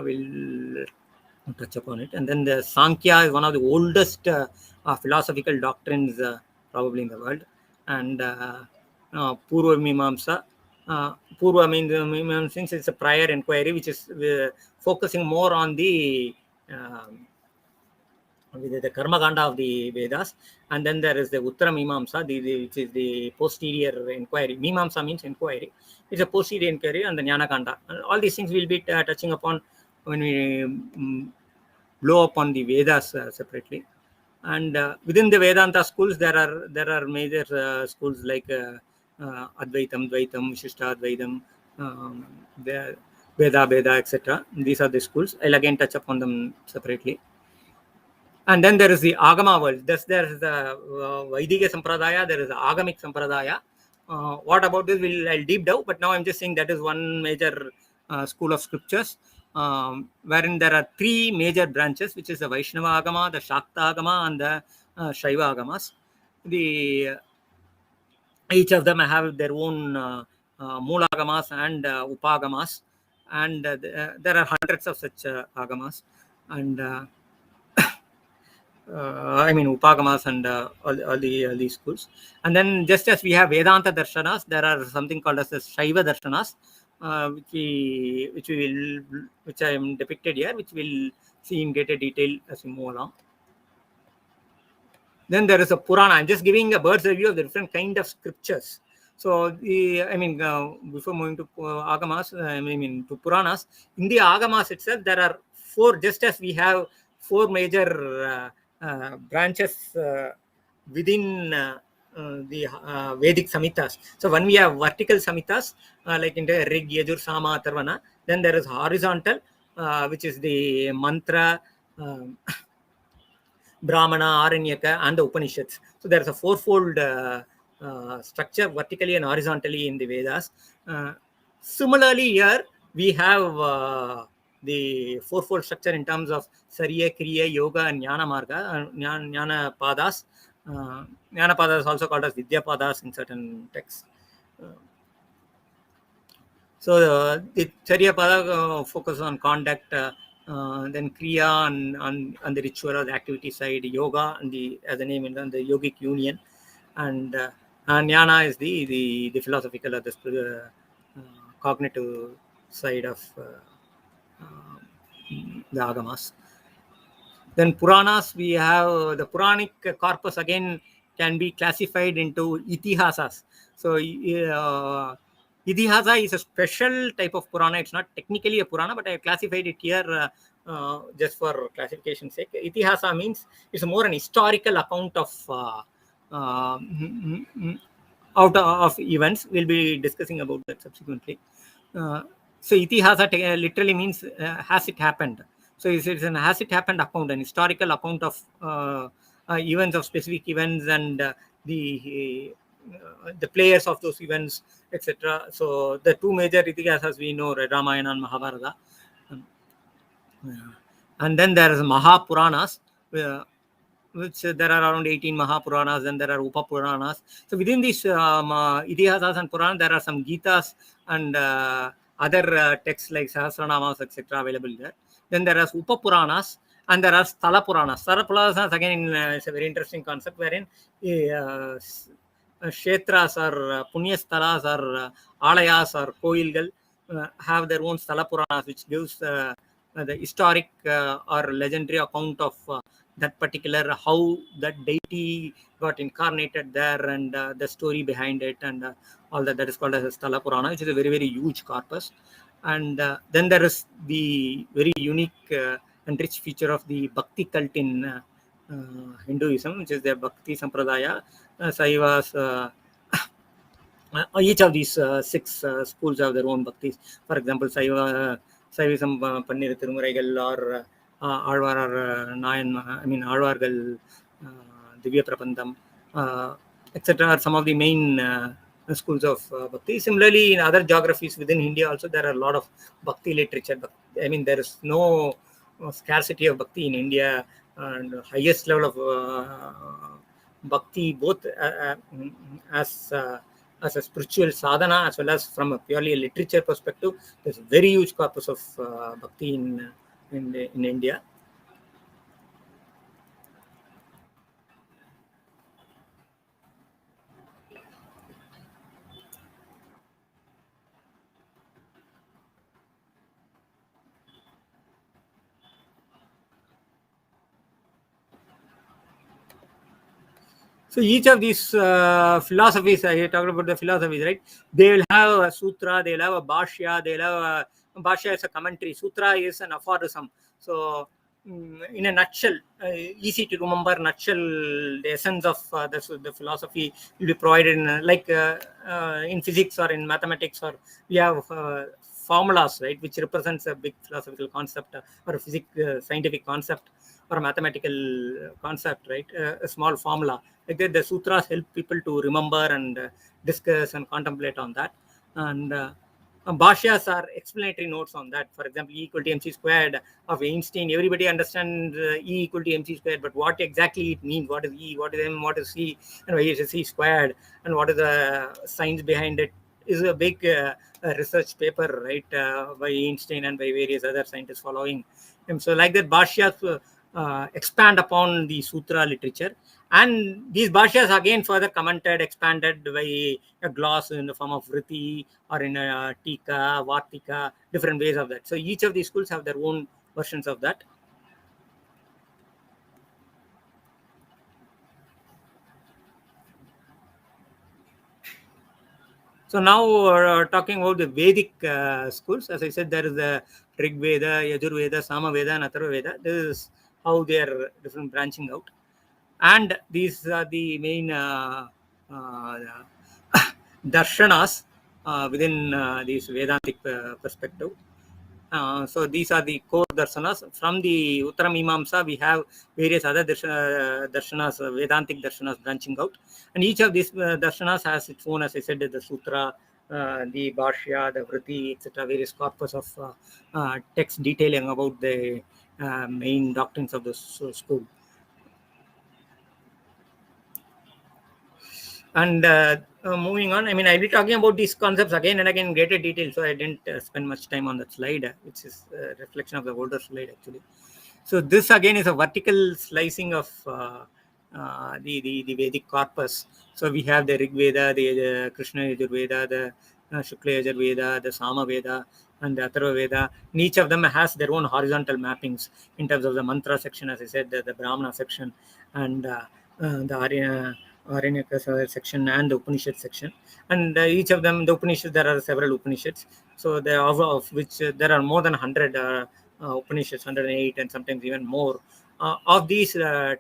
Speaker 1: We'll touch upon it. And then the Sankhya is one of the oldest philosophical doctrines probably in the world. And Purva Mimamsa. Purva means since it's a prior inquiry, which is focusing more on the Karma Kanda of the Vedas. And then there is the Uttara Mimamsa, which is the posterior inquiry. Mimamsa means inquiry. It's a posterior inquiry and the Jnana Kanda. And all these things we'll be touching upon when we blow up on the Vedas separately. And within the Vedanta schools, there are major schools like Advaitam, Dvaitam, Vishishta Advaitam, Veda, etc. These are the schools. I'll again touch upon them separately. And then there is the Agama world. There is the Vaidika Sampradaya, there is the Agamic Sampradaya. What about this? I'll deep dive, but now I'm just saying that is one major school of scriptures, wherein there are three major branches, which is the Vaishnava Agama, the Shakta Agama, and the Shaiva Agamas. Each of them have their own Mula Agamas and Upagamas, and there are hundreds of such Agamas. And I mean Upagamas and all these schools. And then just as we have Vedanta Darshanas, there are something called as the Shaiva Darshanas, which I am depicted here, which we'll see in greater detail as we move along. Then there is a Purana. I'm just giving a bird's eye view of the different kind of scriptures. So before moving to Agamas, to Puranas, in the Agamas itself, there are four, just as we have four major branches within the Vedic Samhitas. So when we have vertical Samhitas, like in the Rig, Yajur, Sama, Atharvana, then there is horizontal, which is the Mantra, Brahmana, Aranyaka, and the Upanishads. So there is a fourfold structure, vertically and horizontally in the Vedas. Similarly, here we have the fourfold structure in terms of Sariya, Kriya, Yoga, and Jnana Marga, Jnana Padas. Jnana Padas is also called as Vidya Padas in certain texts. So the Sariya Pada focuses on conduct, then Kriya on the ritual or the activity side, Yoga and as the name and the yogic union, and Jnana is the philosophical or the cognitive side of the Agamas. Then Puranas, we have the Puranic corpus again can be classified into Itihasas. So Itihasa is a special type of Purana. It's not technically a Purana, but I have classified it here just for classification's sake. Itihasa means it's more an historical account of out of events. We'll be discussing about that subsequently. So Itihasa literally means has it happened. So it's an has it happened account, an historical account of events, of specific events, and the players of those events, etc. So the two major Itihasas we know, Ramayana and Mahabharata. And then there is Mahapuranas, which there are around 18 Mahapuranas, and there are Upapuranas. So within these Itihasas and Puranas, there are some Gitas and other texts like Sahasranamas, etc. available there. Then there are Upapuranas, and there are Sthala Puranas. Sthala Puranas, again, it's a very interesting concept wherein Kshetras or Punyasthalas or Alayas or Koilgal have their own Sthala Puranas, which gives the historic or legendary account of that particular, how that deity got incarnated there, and the story behind it, and all that. That is called as a Sthala Purana, which is a very, very huge corpus. And then there is the very unique and rich feature of the Bhakti cult in Hinduism, which is the Bhakti Sampradaya. Saivas, each of these 6 schools have their own bhaktis. For example, Saiva Pannir Tirumuraigal, or Alvar or Nayan, Alvargal, Divya Prabandham, etc. are some of the main schools of bhakti. Similarly, in other geographies within India also, there are a lot of bhakti literature. There is no scarcity of bhakti in India, and highest level of bhakti, both as a spiritual sadhana as well as from a purely literature perspective. There's a very huge corpus of bhakti in India. So each of these philosophies, I talked about the philosophies, right? They will have a sutra, they'll have a bhashya, they'll have bhashya is a commentary, sutra is an aphorism. So in a nutshell, easy to remember nutshell, the essence of the philosophy will be provided in, like in physics or in mathematics, or we have formulas, right, which represents a big philosophical concept or a scientific concept or a mathematical concept, right? A small formula. Like that, the sutras help people to remember and discuss and contemplate on that. And bhashyas are explanatory notes on that. For example, E equal to mc squared of Einstein. Everybody understands E equal to mc squared, but what exactly it means, what is E, what is M, what is C, and why is it C squared, and what is the science behind it, is a big research paper, right, by Einstein and by various other scientists following him. So like that, bhashyas expand upon the sutra literature, and these bhashyas again further commented, expanded by a gloss in the form of vriti or in a tika, vartika, different ways of that. So each of these schools have their own versions of that. So now we're talking about the Vedic schools. As I said, there is the Rig Veda, Yajur Veda, Sama Veda, and Atharva Veda. This is how they are different branching out. And these are the main darshanas within this Vedantic perspective. So these are the core darshanas. From the Uttaramimamsa, we have various other darshanas, Vedantic darshanas branching out. And each of these darshanas has its own, as I said, the sutra, the bhashya, the vriti, etc., various corpus of text detailing about the main doctrines of the school. And moving on, I'll be talking about these concepts again and again in greater detail, so I didn't spend much time on that slide, which is a reflection of the older slide actually. So this again is a vertical slicing of the Vedic corpus. So we have the Rig Veda, the Krishna Yajur Veda, the Shukla Yajur Veda, the Sama Veda, and the Atharva Veda. And each of them has their own horizontal mappings in terms of the mantra section, as I said, the Brahmana section, and the Aranyaka section and the Upanishad section. And each of them, the Upanishads, there are several Upanishads. So there are of which there are more than 100 Upanishads, 108, and sometimes even more. Of these, 12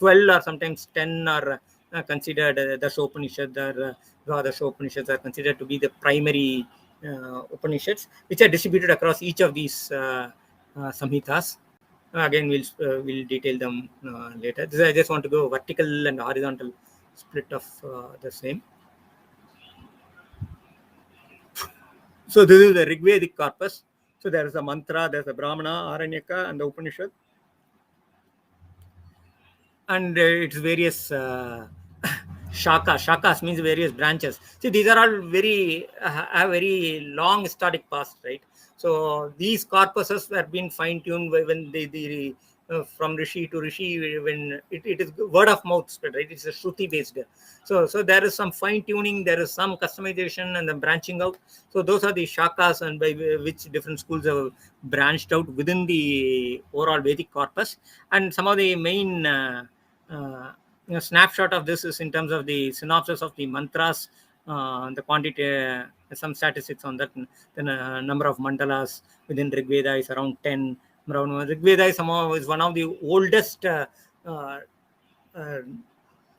Speaker 1: or sometimes 10 are considered Dasha Upanishads or Dvadasha Upanishads are considered to be the primary Upanishads, which are distributed across each of these samhitas. Again, we'll detail them later. I just want to go vertical and horizontal split of the same. So this is the Rig Vedic corpus. So there is a mantra, there's a Brahmana, Aranyaka, and the Upanishad, and its various shakas means various branches. See, these are all have very long historic past, right? So these corpuses were being fine-tuned when the from rishi to rishi, when it is word of mouth spread, right? It's a shruti based. So there is some fine-tuning, there is some customization and then branching out. So those are the shakas, and by which different schools have branched out within the overall Vedic corpus. And some of the main snapshot of this is in terms of the synopsis of the mantras, the quantity, some statistics on that. The number of mandalas within Rig Veda is around 10. Rig Veda is one of the oldest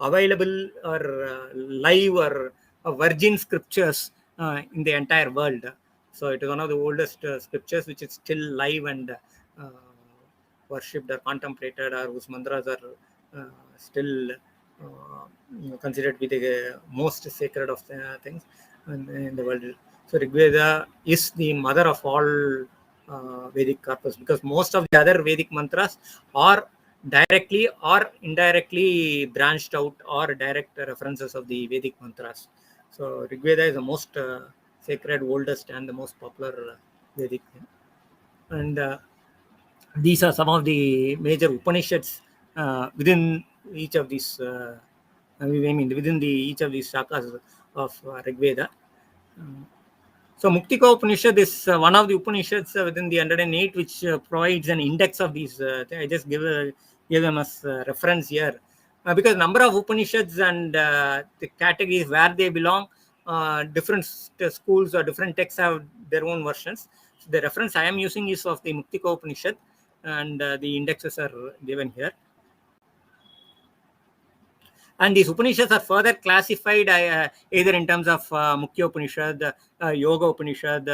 Speaker 1: available or live or virgin scriptures in the entire world. So it is one of the oldest scriptures which is still live and worshipped or contemplated, or whose mantras are still considered to be the most sacred of things in the world. So Rig Veda is the mother of all Vedic corpus, because most of the other Vedic mantras are directly or indirectly branched out or direct references of the Vedic mantras. So Rig Veda is the most sacred, oldest, and the most popular Vedic thing. And these are some of the major Upanishads within each of these. Within each of these shakas of Rig Veda. So Muktika Upanishad is one of the Upanishads within the 108, which provides an index of these. I just give them as reference here, because number of Upanishads and the categories where they belong, different schools or different texts have their own versions. So the reference I am using is of the Muktika Upanishad, and the indexes are given here. And these Upanishads are further classified either in terms of Mukhya Upanishad, Yoga Upanishad,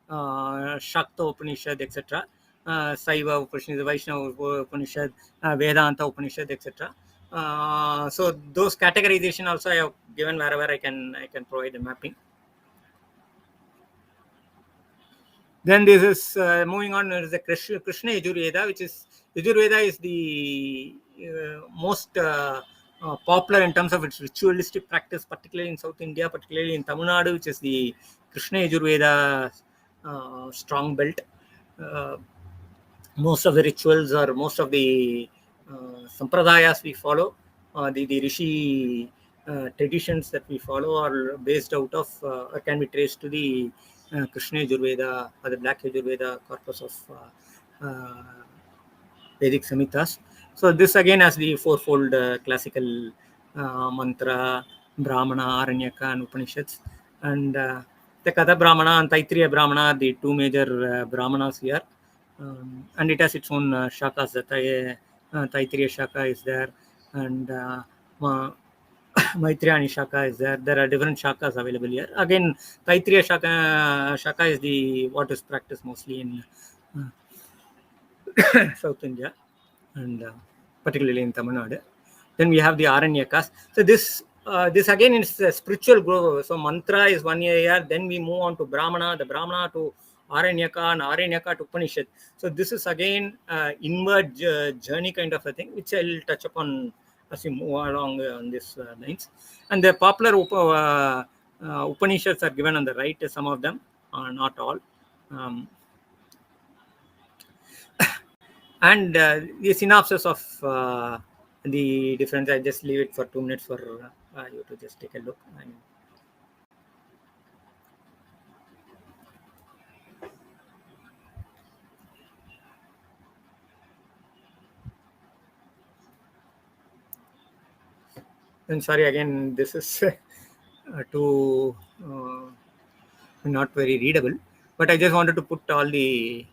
Speaker 1: Shakta Upanishad, etc. Saiva Upanishad, Vaishnava Upanishad, Vedanta Upanishad, etc. So those categorization also I have given wherever I can provide a mapping. Then this is moving on. There is the Krishna Yajurveda, which is Yajurveda is the most popular in terms of its ritualistic practice, particularly in South India, particularly in Tamil Nadu, which is the Krishna Yajurveda strong belt. Most of the rituals or most of the sampradayas we follow, the rishi traditions that we follow are based out of or can be traced to the Krishna Yajurveda or the Black Yajurveda corpus of Vedic Samhitas. So this again has the fourfold classical mantra, Brahmana, Aranyaka, and Upanishads. And the Katha Brahmana and Taittiriya Brahmana are the two major Brahmanas here. And it has its own shakas. The Taittiriya Shaka is there, and Maitrayani Shaka is there. There are different shakas available here. Again, Taittiriya Shaka is the what is practiced mostly in South India, and particularly in Tamil Nadu. Then we have the Aranyakas. So this again is a spiritual growth. So mantra is one area. Then we move on to Brahmana, the Brahmana to Aranyaka, and Aranyaka to Upanishad. So this is again inward journey kind of a thing, which I'll touch upon as we move along on this lines. And the popular Upanishads are given on the right. Some of them, not all. And the synopsis of the difference, I just leave it for 2 minutes for you to just take a look. And sorry again, this is too not very readable, but I just wanted to put all the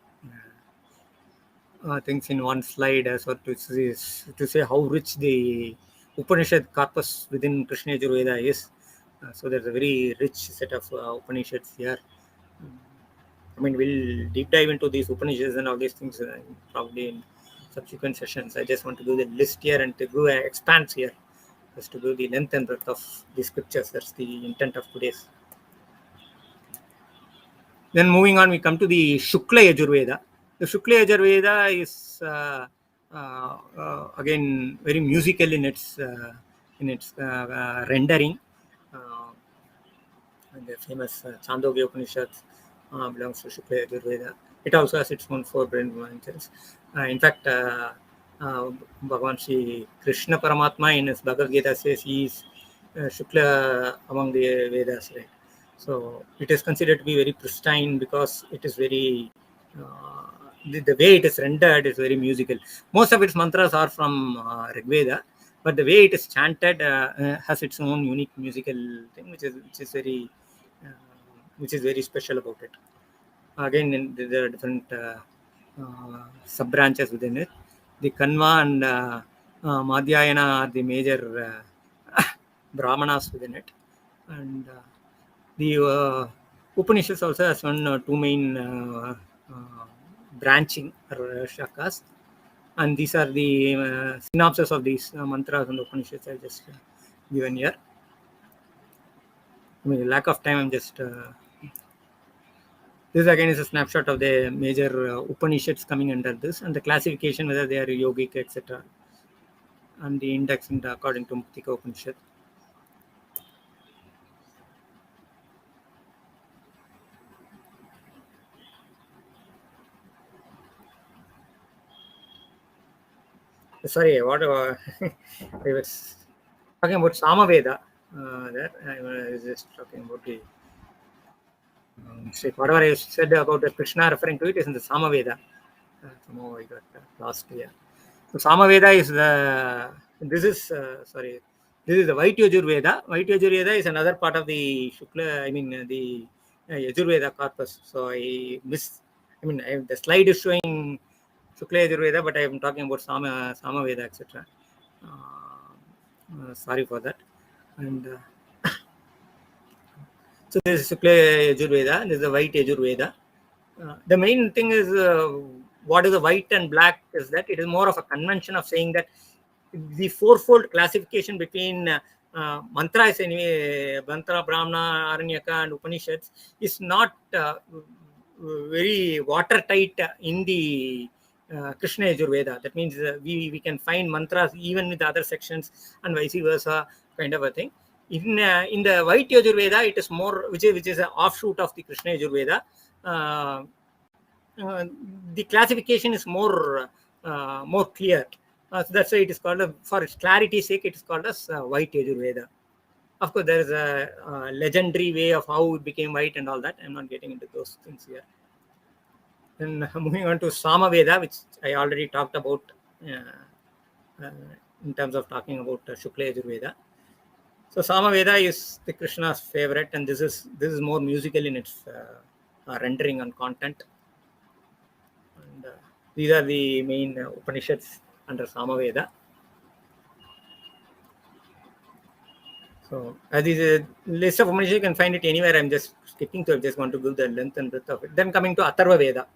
Speaker 1: things in one slide, so to say how rich the Upanishad corpus within Krishna Yajurveda is. So there's a very rich set of Upanishads here. I mean, we'll deep dive into these Upanishads and all these things probably in subsequent sessions. I just want to do the list here and to do an expanse here, just to do the length and breadth of the scriptures. That's the intent of today's. Then moving on, we come to the Shukla Yajurveda. The Shukla Yajurveda is again very musical in its rendering. And the famous Chandogya Upanishads belongs to Shukla Yajurveda. It also has its own 4 branches. In fact, Bhagavan Sri Krishna Paramatma in his Bhagavad Gita says he is Shukla among the Vedas, right? So it is considered to be very pristine because it is very, the way it is rendered is very musical. Most of its mantras are from Rig Veda, but the way it is chanted has its own unique musical thing, which is very special about it. Again, there are different sub branches within it. The Kanva and Madhyayana are the major brahmanas within it, and the Upanishads also has 2 main branching shakas, and these are the synopsis of these mantras and Upanishads I just given here. I mean, lack of time, I'm just this again is a snapshot of the major Upanishads coming under this, and the classification whether they are yogic, etc., and the index according to Muktika Upanishad. Sorry, what I was talking about Samaveda. There I was just talking about the whatever I said about the Krishna referring to it is in the Samaveda. Somehow I got lost here. So Samaveda is this is the White Yajurveda. White Yajurveda is another part of the Shukla, the Yajurveda corpus. So the slide is showing Shukla Yajurveda, but I am talking about Samaveda, etc. Sorry for that. And so this is Shukla Yajurveda, this is the White Yajurveda. The main thing is what is the white and black is that it is more of a convention of saying that the fourfold classification between mantra is anyway, mantra, Brahmana, Aranyaka and Upanishads is not very watertight in the Krishna Yajurveda. That means we can find mantras even with other sections and vice versa, kind of a thing. In the White Yajurveda, it is more, which is an offshoot of the Krishna Yajurveda. The classification is more clear. So that's why it is called, for its clarity's sake, it is called as White Yajurveda. Of course, there is a legendary way of how it became white and all that. I'm not getting into those things here. Then moving on to Samaveda, which I already talked about in terms of talking about Shukla Yajurveda. So Samaveda is the Krishna's favorite, and this is more musical in its rendering and content. And these are the main Upanishads under Samaveda. So as is a list of Upanishads, you can find it anywhere. I'm just skipping to it. Just want to give the length and breadth of it. Then coming to Atharva Veda.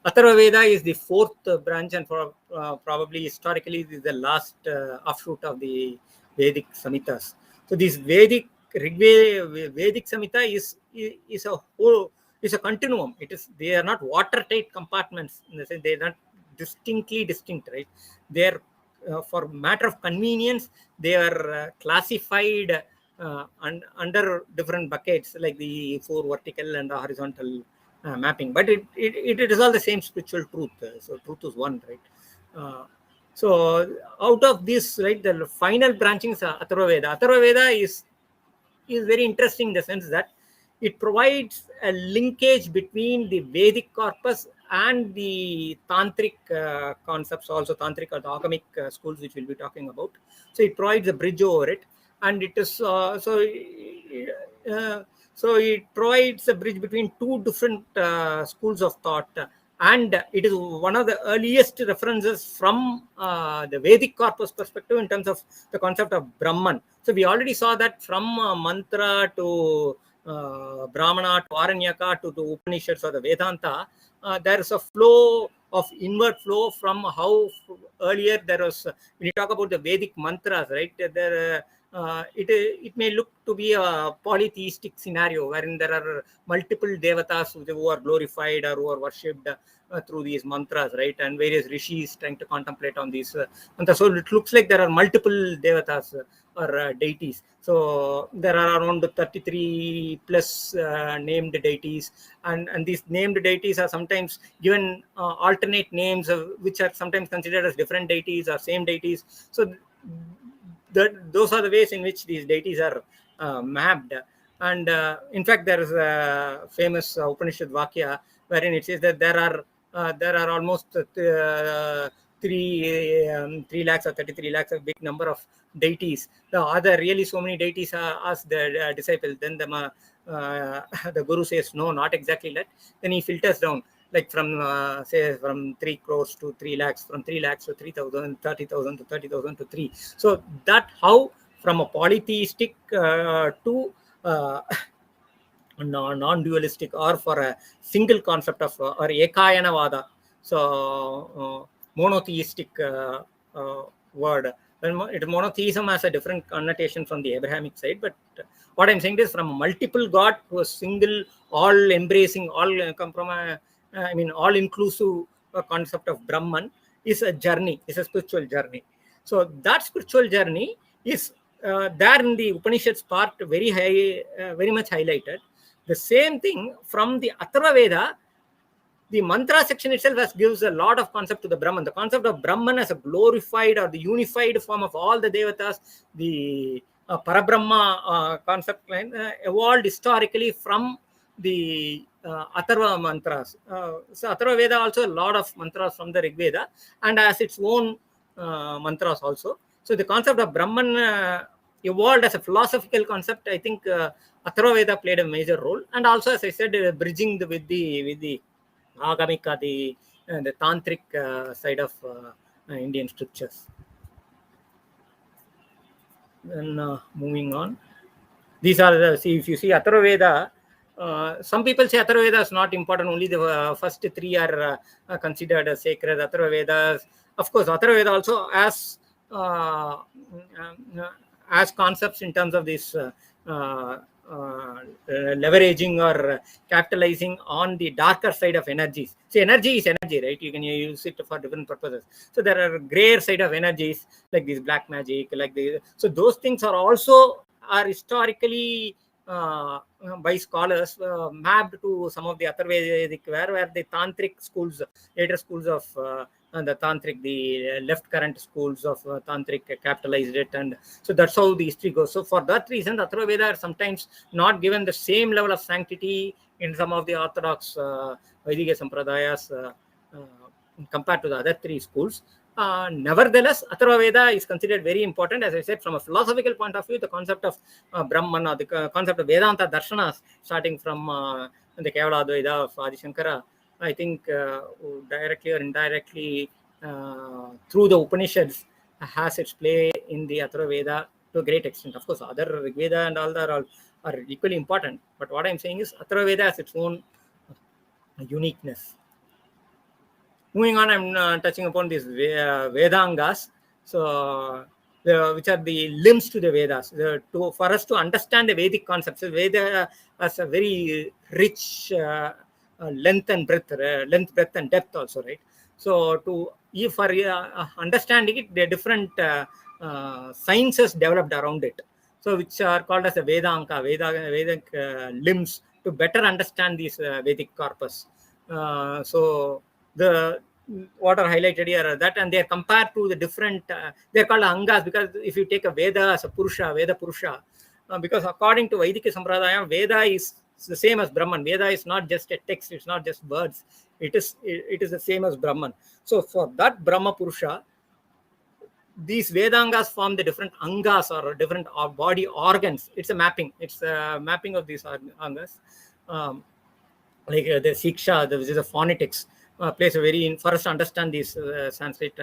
Speaker 1: Atharva Veda is the 4th branch, and probably historically this is the last offshoot of the Vedic Samhitas. So this Vedic Samhita is a continuum. They are not watertight compartments in the sense they are not distinctly distinct, right? They are for matter of convenience, they are classified under different buckets, like the 4 vertical and the horizontal mapping. But it is all the same spiritual truth. So truth is one, right? So out of this, right, the final branching is Atharva Veda. Atharva Veda is very interesting in the sense that it provides a linkage between the Vedic corpus and the Tantric concepts, also Tantric or the Agamic schools, which we'll be talking about. So it provides a bridge over it, and it is so it provides a bridge between 2 different schools of thought. and it is one of the earliest references from the Vedic corpus perspective in terms of the concept of Brahman. So we already saw that from mantra to Brahmana to Aranyaka to Upanishads or the Vedanta, there is a flow of inward flow from how earlier there was, when you talk about the Vedic mantras, right, there it may look to be a polytheistic scenario wherein there are multiple devatas who are glorified or who are worshipped through these mantras, right, and various rishis trying to contemplate on these mantras. So it looks like there are multiple devatas or deities. So there are around 33 plus named deities, and these named deities are sometimes given alternate names which are sometimes considered as different deities or same deities. So those are the ways in which these deities are mapped. And in fact, there is a famous Upanishad Vakya wherein it says that there are almost 3 lakhs or 33 lakhs, a big number of deities. Are there really so many deities? Ask the disciple. Then the guru says, no, not exactly that. Then he filters down, like from say from 3 crores to 3 lakhs, from 3 lakhs to 3,000, 30,000 to 30,000 to 3. So that how from a polytheistic to non-dualistic, or for a single concept of or ekayana vada, so monotheistic word. Monotheism has a different connotation from the Abrahamic side, but what I'm saying is from a multiple God to a single, all-embracing, all-inclusive concept of Brahman is a journey, is a spiritual journey. So that spiritual journey is there in the Upanishads part very much highlighted. The same thing from the Atharva Veda, the mantra section itself gives a lot of concept to the Brahman. The concept of Brahman as a glorified or the unified form of all the devatas, the Parabrahma concept line evolved historically from the Atharva mantras. So Atharva Veda also a lot of mantras from the Rig Veda and has its own mantras also. So the concept of Brahman evolved as a philosophical concept. I think Atharva Veda played a major role, and also, as I said, bridging with the Agamic, the tantric side of Indian scriptures. Then moving on, these are if you see Atharva Veda, some people say Atharva Veda is not important, only the first 3 are considered as sacred. Atharva Vedas, of course, Atharva Veda also as concepts in terms of this leveraging or capitalizing on the darker side of energies. See, energy is energy, right? You can use it for different purposes. So there are grayer side of energies like this black magic, like the. So those things are also historically by scholars mapped to some of the Atharva Vedic, where the tantric schools, later schools of the tantric, the left current schools of tantric capitalized it, and so that's how the history goes. So for that reason, the Atharva Veda are sometimes not given the same level of sanctity in some of the orthodox Vaidika Sampradayas compared to the other 3 schools. Nevertheless, Atharva Veda is considered very important. As I said, from a philosophical point of view, the concept of Brahman, or the concept of Vedanta Darshanas, starting from the Kevala Advaita of Adi Shankara, I think directly or indirectly through the Upanishads has its play in the Atharva Veda to a great extent. Of course, other Rig Veda and all that are equally important. But what I'm saying is Atharva Veda has its own uniqueness. Moving on, I'm touching upon these Vedangas, so which are the limbs to the Vedas. For us to understand the Vedic concepts, the Veda has a very rich length, breadth, and depth also, right? So for understanding it, there are different sciences developed around it, so which are called as the Vedic limbs to better understand these Vedic corpus. So what are highlighted here are that, and they are compared to the different, they are called Angas, because if you take a Veda as a Veda Purusha, because according to Vaidika Sampradaya, Veda is the same as Brahman. Veda is not just a text, it's not just words, it is the same as Brahman. So for that Brahma Purusha, these Vedangas form the different Angas or different body organs. It's a mapping. It's a mapping of these Angas. Like the Siksha, which is the phonetics, plays a very, for us to understand these Sanskrit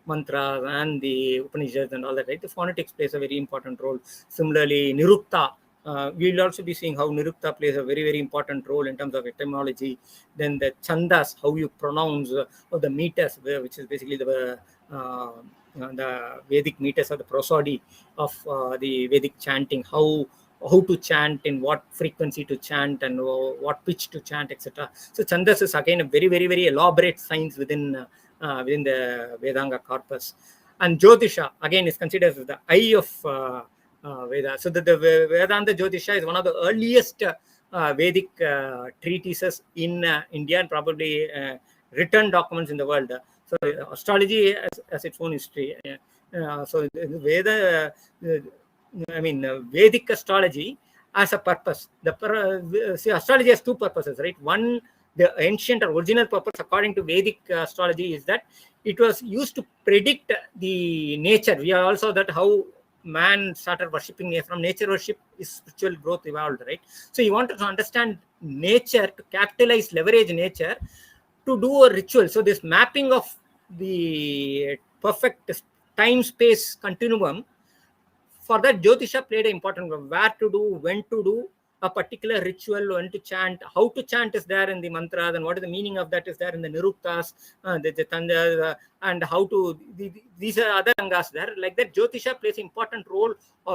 Speaker 1: mantras and the Upanishads and all that, right? The phonetics plays a very important role. Similarly, Nirukta, we will also be seeing how Nirukta plays a very, very important role in terms of etymology. Then the Chandas, how you pronounce, or the meters, which is basically the Vedic meters or the prosody of the Vedic chanting, how to chant, in what frequency to chant, and what pitch to chant, etc. So Chandas is again a very, very, very elaborate science within the Vedanga corpus. And Jyotisha again is considered as the eye of Veda. So the Vedanta Jyotisha is one of the earliest Vedic treatises in India, and probably written documents in the world. So astrology has its own history. So Veda, Vedic astrology has a purpose. Astrology has two purposes, right? One, the ancient or original purpose according to Vedic astrology is that it was used to predict the nature. We are also that how man started worshipping from nature worship is spiritual growth evolved, right? So you wanted to understand nature, to capitalize, leverage nature, to do a ritual. So this mapping of the perfect time-space continuum, for that Jyotisha played an important role. Where to do, when to do a particular ritual, when to chant, how to chant is there in the mantras, and what is the meaning of that is there in the Niruktas, the Tandhar, and how to, these are other angas there. Like that, Jyotisha plays an important role.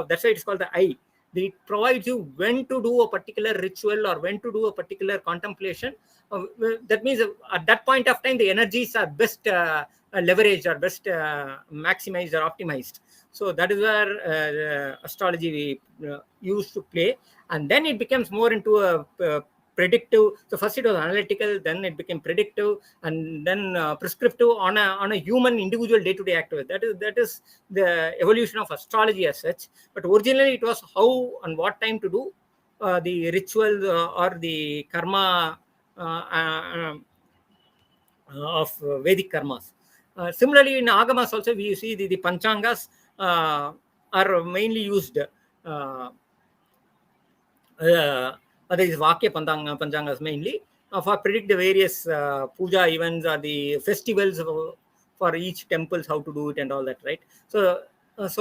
Speaker 1: That's why it's called the eye. It provides you when to do a particular ritual or when to do a particular contemplation. That means at that point of time, the energies are best leveraged or best maximized or optimized. So that is where astrology used to play. And then it becomes more into a predictive. So first it was analytical, then it became predictive, and then prescriptive on a human individual day-to-day activity. That is the evolution of astrology as such. But originally it was how and what time to do the ritual or the karma of Vedic karmas. Similarly, in Agamas also we see the Panchangas are mainly used. That is Vakya Panchangas mainly for predict the various puja events or the festivals for each temples, how to do it and all that, right? So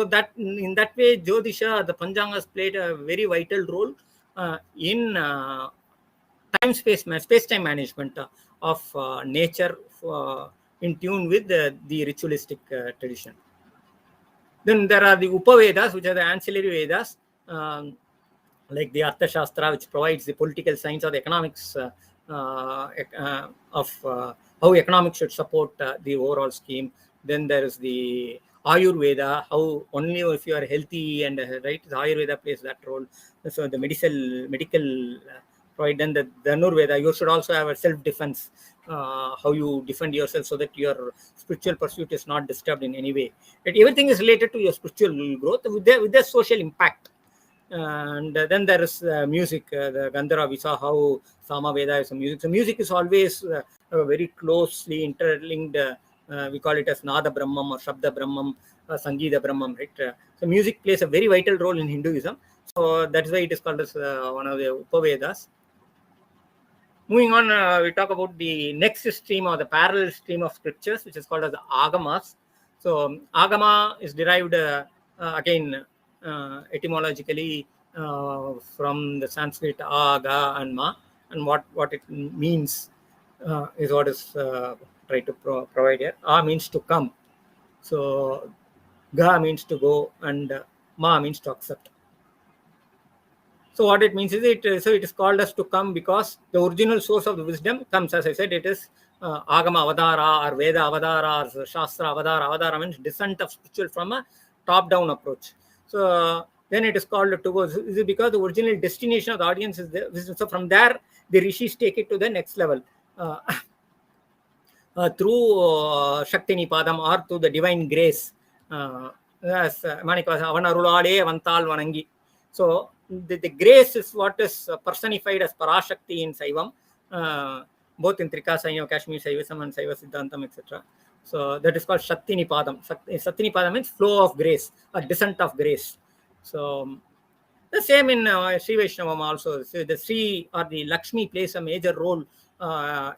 Speaker 1: that in that way, Jyotisha, the Panchangas played a very vital role in space-time management of nature in tune with the ritualistic tradition. Then there are the Upavedas, which are the ancillary Vedas, like the Artha Shastra, which provides the political science or the economics of how economics should support the overall scheme. Then there is the Ayurveda, how only if you are healthy and right, the Ayurveda plays that role. So the medical right. Then the Dhanurveda, you should also have a self-defense, how you defend yourself so that your spiritual pursuit is not disturbed in any way. That everything is related to your spiritual growth with their social impact. And then there is music, the Gandhara. We saw how Samaveda is a music. So music is always very closely interlinked. We call it as Nada Brahmam or Shabda Brahmam, Sangeeta Brahmam, right? So music plays a very vital role in Hinduism. So that's why it is called as one of the Upavedas. Moving on, we talk about the next stream or the parallel stream of scriptures, which is called as the Agamas. So Agama is derived again etymologically from the Sanskrit Aga and Ma, and what it means is what is tried to provide here. A means to come, so Ga means to go, and Ma means to accept. So what it means is it is called as to come because the original source of the wisdom comes, as I said, it is Agama Avadara or Veda Avadara or Shastra Avadara. Avadara means descent of spiritual from a top-down approach. So then it is called to go. Is it because the original destination of the audience is there? So from there, the rishis take it to the next level through Shakti Nipadam or through the divine grace. As Manika Avanarulade Avantal Vanangi. So the grace is what is personified as Parashakti in Saivam, both in Trikasanya, Kashmir Saivism and Saiva Siddhantam, etc. So that is called Shakti Nipadam. Shakti Nipadam means flow of grace, a descent of grace. So the same in Sri Vaishnavam also. So the Sri or the Lakshmi plays a major role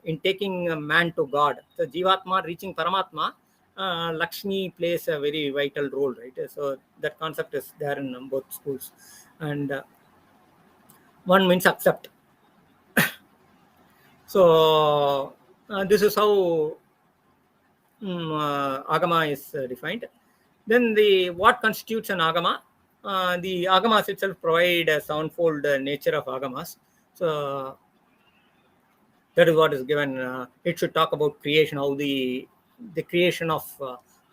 Speaker 1: in taking a man to God. So Jivatma reaching Paramatma, Lakshmi plays a very vital role, right? So that concept is there in both schools. And one means accept. So this is how Agama is defined. Then what constitutes an Agama? The Agamas itself provide a sevenfold nature of Agamas. So that is what is given. It should talk about creation, how the creation of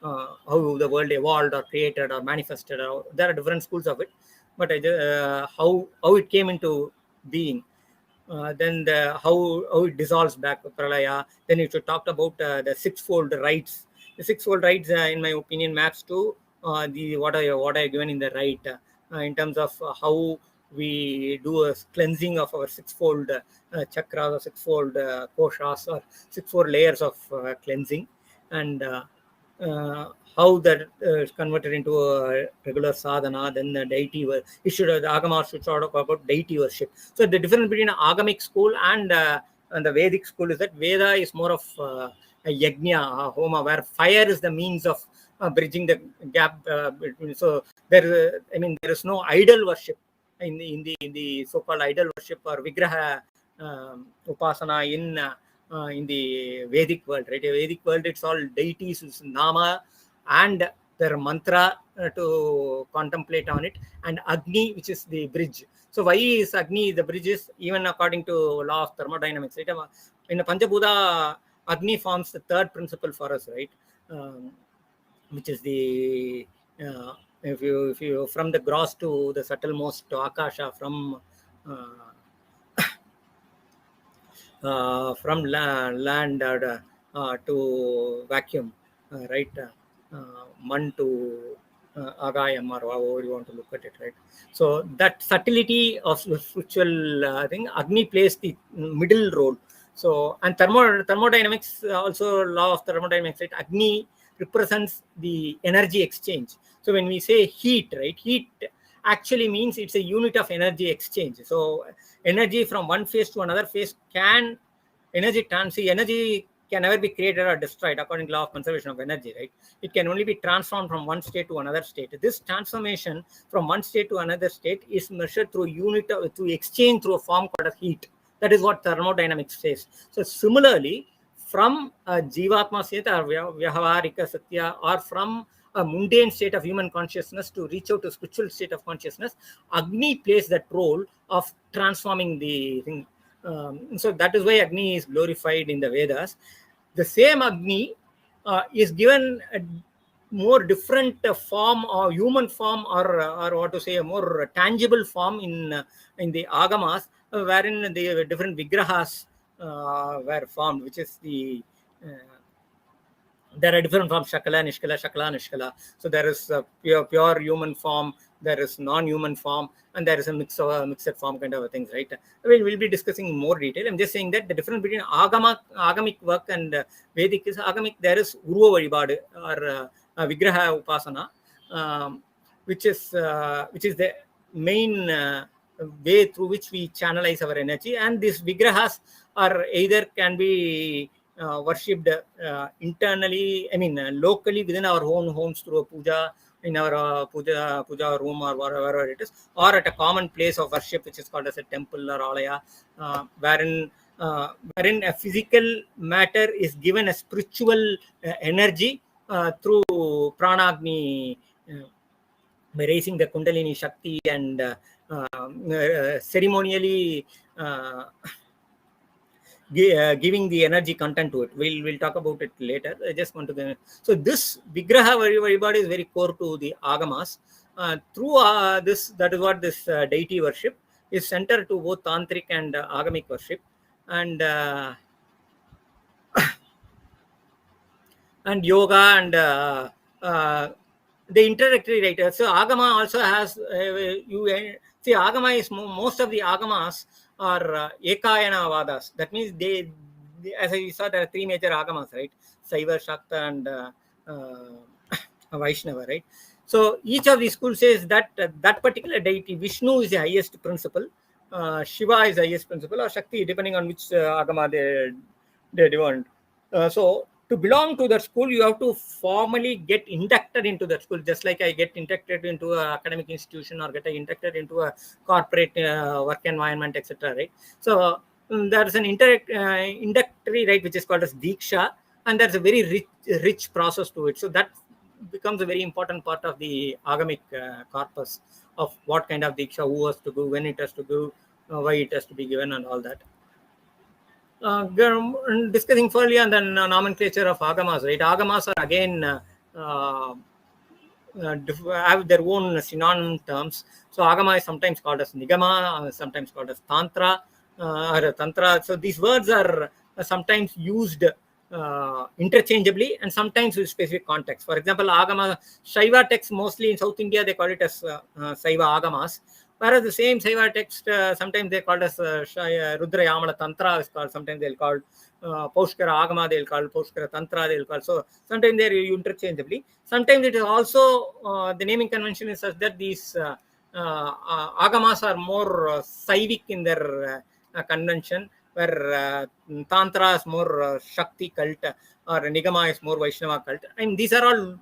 Speaker 1: how the world evolved or created or manifested. There are different schools of it, but how it came into being. Then how it dissolves back to Pralaya. Then it should talk about the sixfold rites. The sixfold rites, in my opinion, maps to what I given in the rite in terms of how we do a cleansing of our sixfold chakras or sixfold koshas or sixfold layers of cleansing, and how that is converted into a regular sadhana. Then the deity the Agama should talk about deity worship. So the difference between an Agamic school and the Vedic school is that Veda is more of a yajna, a homa, where fire is the means of bridging the gap between. So there is no idol worship in the so-called idol worship or vigraha upasana in the Vedic world, right? In the Vedic world, it's all deities, it's nama, and their mantra to contemplate on it, and Agni, which is the bridge. So why is Agni the bridge? Is even according to law of thermodynamics, right? In the Panchabhuta, Agni forms the third principle for us, right? Which is the if you from the gross to the subtlemost to Akasha, from land to vacuum, right? Man to Agayam, or however you want to look at it, right? So that subtlety of spiritual thing, Agni plays the middle role. So, and thermodynamics, also law of thermodynamics, right? Agni represents the energy exchange. So when we say heat, right? Heat actually means it's a unit of energy exchange. So energy from one phase to another phase energy can never be created or destroyed according to law of conservation of energy, right? It can only be transformed from one state to another state. This transformation from one state to another state is measured through through exchange through a form called as heat. That is what thermodynamics says. So similarly, from a Jivatma state or Vyahavarika Satya, or from a mundane state of human consciousness to reach out to spiritual state of consciousness, Agni plays that role of transforming the thing. So that is why Agni is glorified in the Vedas. The same Agni is given a more different form, or human form, or what to say, a more tangible form in the Agamas, wherein the different vigrahas were formed, which is there are different forms: Shakala, Nishkala, Shakala, Nishkala. So there is a pure human form, there is non-human form, and there is a mixed form kind of things, right? We'll be discussing in more detail. I'm just saying that the difference between Agamic work and Vedic is Agamic. There is Uruva Varibadu or Vigraha Upasana, which is the main way through which we channelize our energy. And these Vigrahas are either can be worshipped internally, locally within our own homes through a puja, in our puja room or wherever it is, or at a common place of worship which is called as a temple or alaya, wherein a physical matter is given a spiritual energy through pranagni, by raising the kundalini shakti and ceremonially giving the energy content to it. We'll talk about it later. I just want to so this Vigraha Varibadu is very core to the Agamas. Through this, that is what this deity worship is centered to both Tantric and Agamic worship, and yoga and the introductory writer. So Agama also has Agama is most of the Agamas are Ekayana Vadas. That means they, as I saw, there are three major Agamas, right? Saiva, Shakta, and Vaishnava, right? So each of these schools says that that particular deity, Vishnu, is the highest principle. Shiva is the highest principle, or Shakti, depending on which Agama they demand. So to belong to that school, you have to formally get inducted into that school, just like I get inducted into an academic institution or get inducted into a corporate work environment, etc. Right? So there is an inductory rite which is called as Diksha, and there's a very rich process to it. So that becomes a very important part of the Agamic corpus of what kind of Diksha, who has to do, when it has to do, why it has to be given, and all that. Discussing further on the nomenclature of Agamas, right? Agamas are again have their own synonym terms. So Agama is sometimes called as Nigama, sometimes called as Tantra or Tantra. So these words are sometimes used interchangeably and sometimes with specific context. For example, Agama Shaiva text, mostly in South India they call it as Saiva Agamas, whereas the same Saiva text sometimes they call as Rudra Yamala Tantra is called, sometimes they'll call Paushkara Agama, they'll call Paushkara Tantra, they'll call. So sometimes they're interchangeably. Sometimes it is also the naming convention is such that these Agamas are more Saivic in their convention, where Tantra is more Shakti cult, or Nigama is more Vaishnava cult. I mean, these are all,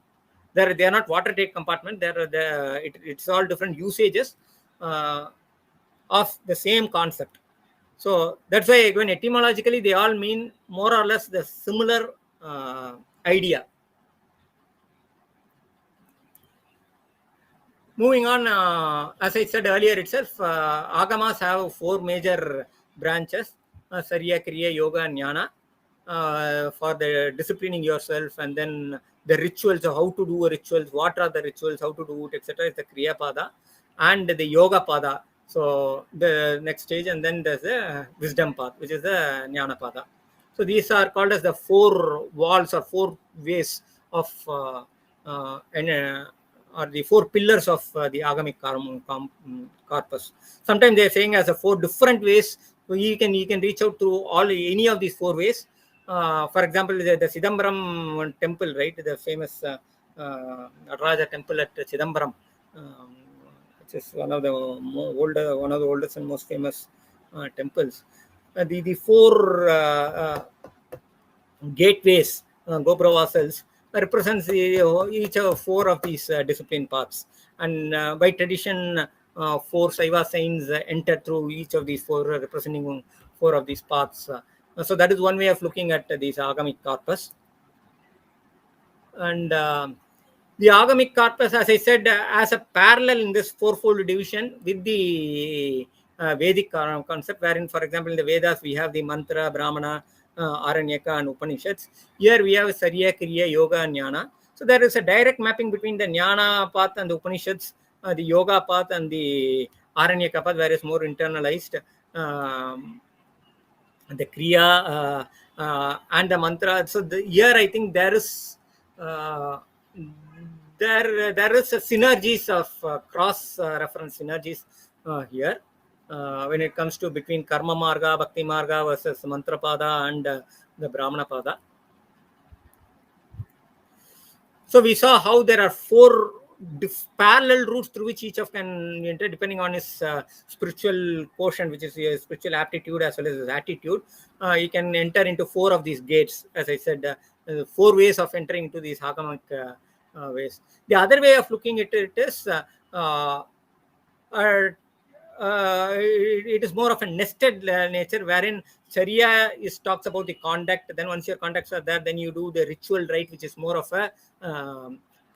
Speaker 1: they are not watertight compartment. It's all different usages of the same concept. So that's why when etymologically they all mean more or less the similar idea. Moving on, as I said earlier itself, Agamas have 4 major branches: Sarya, Kriya, Yoga, and Jnana, for the disciplining yourself, and then the rituals of how to do rituals, what are the rituals, how to do it, etc. is the Kriya Pada, and the Yoga Pada. So the next stage, and then there's the Wisdom Path, which is the Jnana Pada. So these are called as the 4 walls or 4 ways of or the 4 pillars of the Agamic corpus. Sometimes they are saying as a 4 different ways. So you can reach out to any of these 4 ways. For example, the Chidambaram temple, right? The famous Raja temple at Chidambaram, which is one of the oldest and most famous temples. The 4 gateways, Gopravasals, represents each of 4 of these discipline paths, and by tradition 4 Saiva saints enter through each of these 4, representing 4 of these paths. So that is one way of looking at these Agamic corpus. And the Agamic corpus, as I said, as a parallel in this 4-fold division with the Vedic concept, wherein, for example, in the Vedas we have the Mantra, Brahmana, Aranyaka, and Upanishads. Here we have Sarya, Kriya, Yoga, and Jnana. So there is a direct mapping between the Jnana path and the Upanishads, the Yoga path and the Aranyaka path, where it's more internalized. The Kriya and the Mantra. So here I think there is there is a synergies of cross reference synergies here. When it comes to between Karma Marga, Bhakti Marga versus Mantra Pada and the Brahmana Pada. So we saw how there are 4 parallel routes through which each of can enter, depending on his spiritual quotient, which is his spiritual aptitude as well as his attitude. He can enter into 4 of these gates, as I said, 4 ways of entering into these Agamic ways. The other way of looking at it is it is more of a nested nature, wherein Charya talks about the conduct. Then once your conducts are there, then you do the ritual rite, which is more of a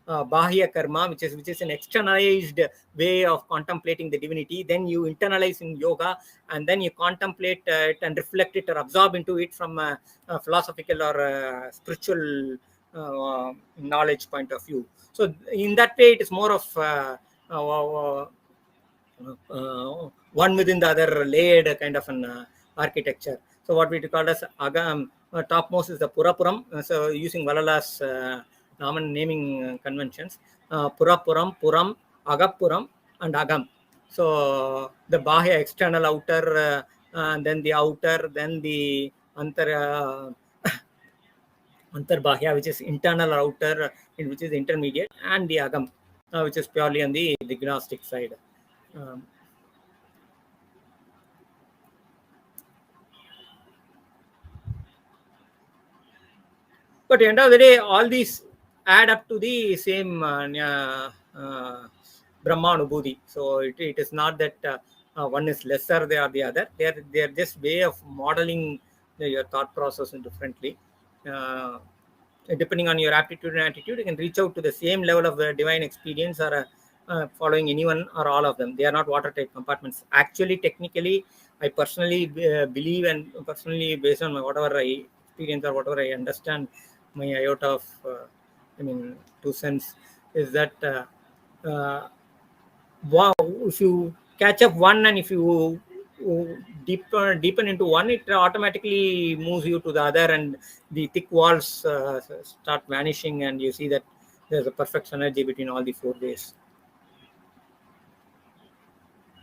Speaker 1: Bahya Karma, which is an externalized way of contemplating the divinity. Then you internalize in yoga, and then you contemplate it and reflect it or absorb into it from a philosophical or spiritual knowledge point of view. So in that way, it is more of one within the other, layered kind of an architecture. So what we call as Agam, topmost is the Purapuram. So using Valala's naming conventions, Purapuram, Puram, Agapuram, and Agam. So the Bahya, external, outer, and then the outer, then the Antarbahya, which is internal or outer, which is intermediate, and the Agam, which is purely on the Gnostic side. But at the end of the day, all these add up to the same Brahmanubhuti. So it is not that one is lesser than the other. They are just way of modeling your thought process differently. Depending on your aptitude and attitude, you can reach out to the same level of divine experience or following anyone or all of them. They are not watertight compartments. Actually, technically, I personally believe, and personally, based on whatever I experience or whatever I understand, my iota of, 2 cents, is that wow, if you catch up one and if you deepen into one, it automatically moves you to the other, and the thick walls start vanishing, and you see that there's a perfect synergy between all the 4 ways.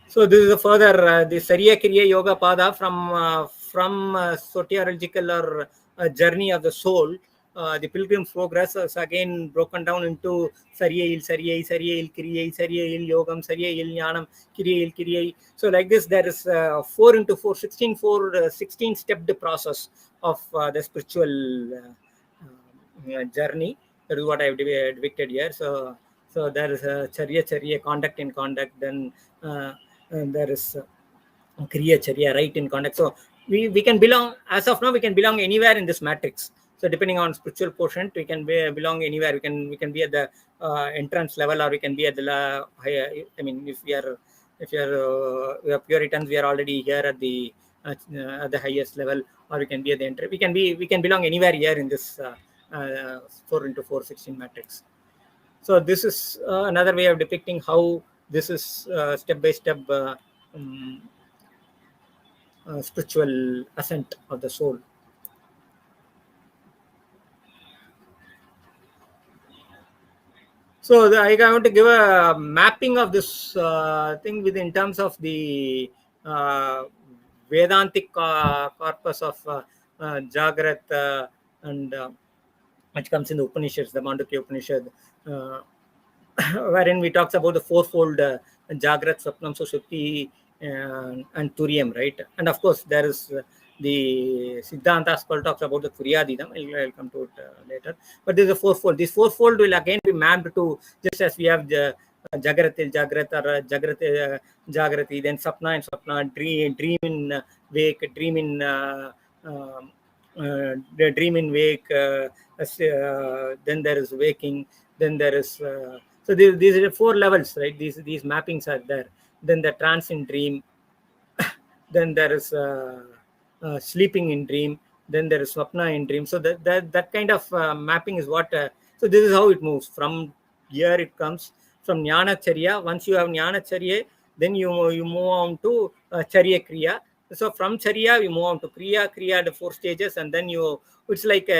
Speaker 1: So this is a further the Sarya Kriya Yoga Pada from soteriological or journey of the soul. The pilgrim's progress is again broken down into Sarya Il, Kriya Il, Yogam, Sarya Il, Jnanam, Kriya Il. So like this, there is 4 into 4, 16 stepped process of the spiritual journey. That is what I have depicted here. So there is a Charya, conduct in conduct, then there is Kriya, right in conduct. So we can belong, as of now, we can belong anywhere in this matrix. So depending on spiritual quotient, we can belong anywhere. We can be at the entrance level, or we can be at the higher. If we are Puritans, we are already here at the highest level, or we can be at the entry. We can belong anywhere here in this 4 into 4, 16 matrix. So this is another way of depicting how this is step by step spiritual ascent of the soul. So I want to give a mapping of this thing in terms of the Vedantic corpus of Jagrat and which comes in the Upanishads, the Mandukya Upanishad, wherein we talks about the fourfold Jagrat, Swapnam, Sushupti, and Turiyam, right? And of course, there is the Siddhanta school talks about the Turyadidam. I'll come to it later. But there's a fourfold. This fourfold will again be mapped to, just as we have the Jagratil, Jagrat, or Jagrati, then Sapna and Sapna, dream in wake, dream in the dream in wake, then there is waking, then there is so these are 4 levels, right? These mappings are there. Then the trance in dream, then there is sleeping in dream, then there is swapna in dream. So that kind of mapping is what so this is how it moves. From here it comes from jnana charya. Once you have jnana charya, then you move on to charya kriya. So from charya we move on to kriya, the 4 stages, and then it's like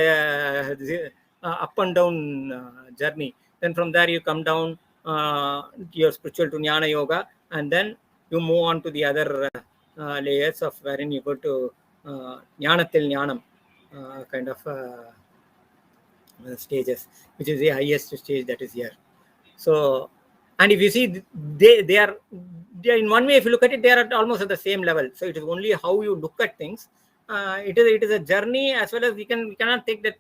Speaker 1: up and down journey. Then from there you come down your spiritual to jnana yoga, and then you move on to the other layers of wherein you go to jnana till jnanam kind of stages, which is the highest stage that is here. So, and if you see, they are in one way, if you look at it, they are almost at the same level. So it is only how you look at things. It is a journey, as well as we cannot take that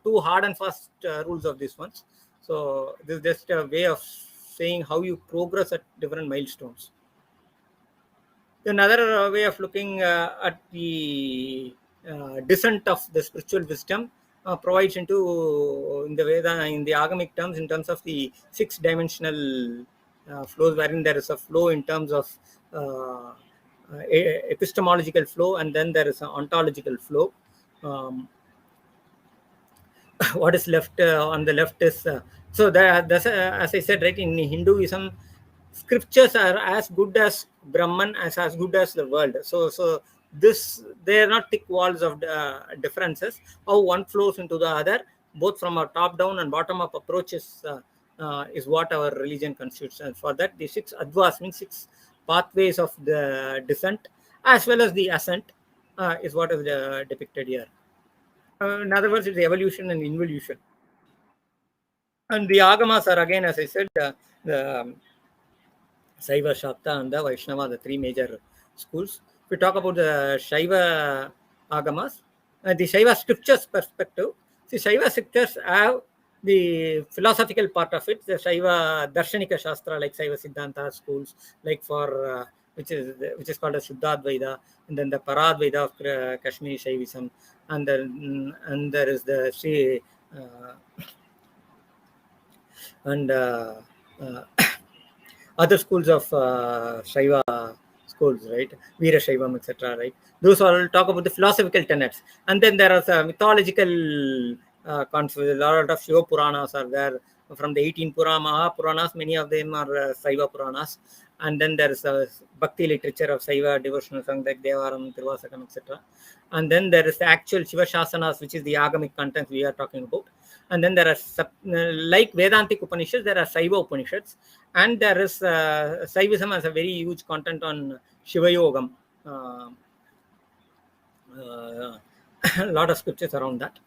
Speaker 1: too hard and fast rules of these ones. So this is just a way of saying how you progress at different milestones. Another way of looking at the descent of the spiritual wisdom provides in the Veda, in the Agamic terms, in terms of the 6-dimensional flows, wherein there is a flow in terms of epistemological flow, and then there is an ontological flow. What is left on the left is so that's as I said, right, in Hinduism, scriptures are as good as Brahman, as good as the world. So they are not thick walls of differences. How one flows into the other, both from a top down and bottom up approach, is what our religion constitutes. And for that, the 6 Adhvas, means 6 pathways of the descent as well as the ascent, is what is depicted here. In other words, it's evolution and involution. And the Agamas are, again, as I said, the Saiva, Shakta, and the Vaishnava, the 3 major schools. If we talk about the Shaiva Agamas, the Shaiva Scriptures perspective, See, Shaiva Scriptures have the philosophical part of it, the Shaiva Darshanika Shastra, like Saiva Siddhanta schools, like for which is called as Shad Adhvas, and then the Parad Veda of Kashmiri Shaivism, and there is the Sri and other schools of Shaiva schools, right? Veera Shaivam, etc. Right? Those all talk about the philosophical tenets, and then there are some mythological concepts. A lot of Shiva Puranas are there from the 18 Puranas. Many of them are Saiva Puranas, and then there is a Bhakti Literature of Saiva devotional songs like Devaram, Tiruvasakam, etc. And then there is the actual Śīkasanātanadharmasya, which is the Agamic content we are talking about. And then there are, like Vedantic Upanishads, there are Saiva Upanishads, and there is Saivism has a very huge content on Shiva Yogam. A lot of scriptures around that.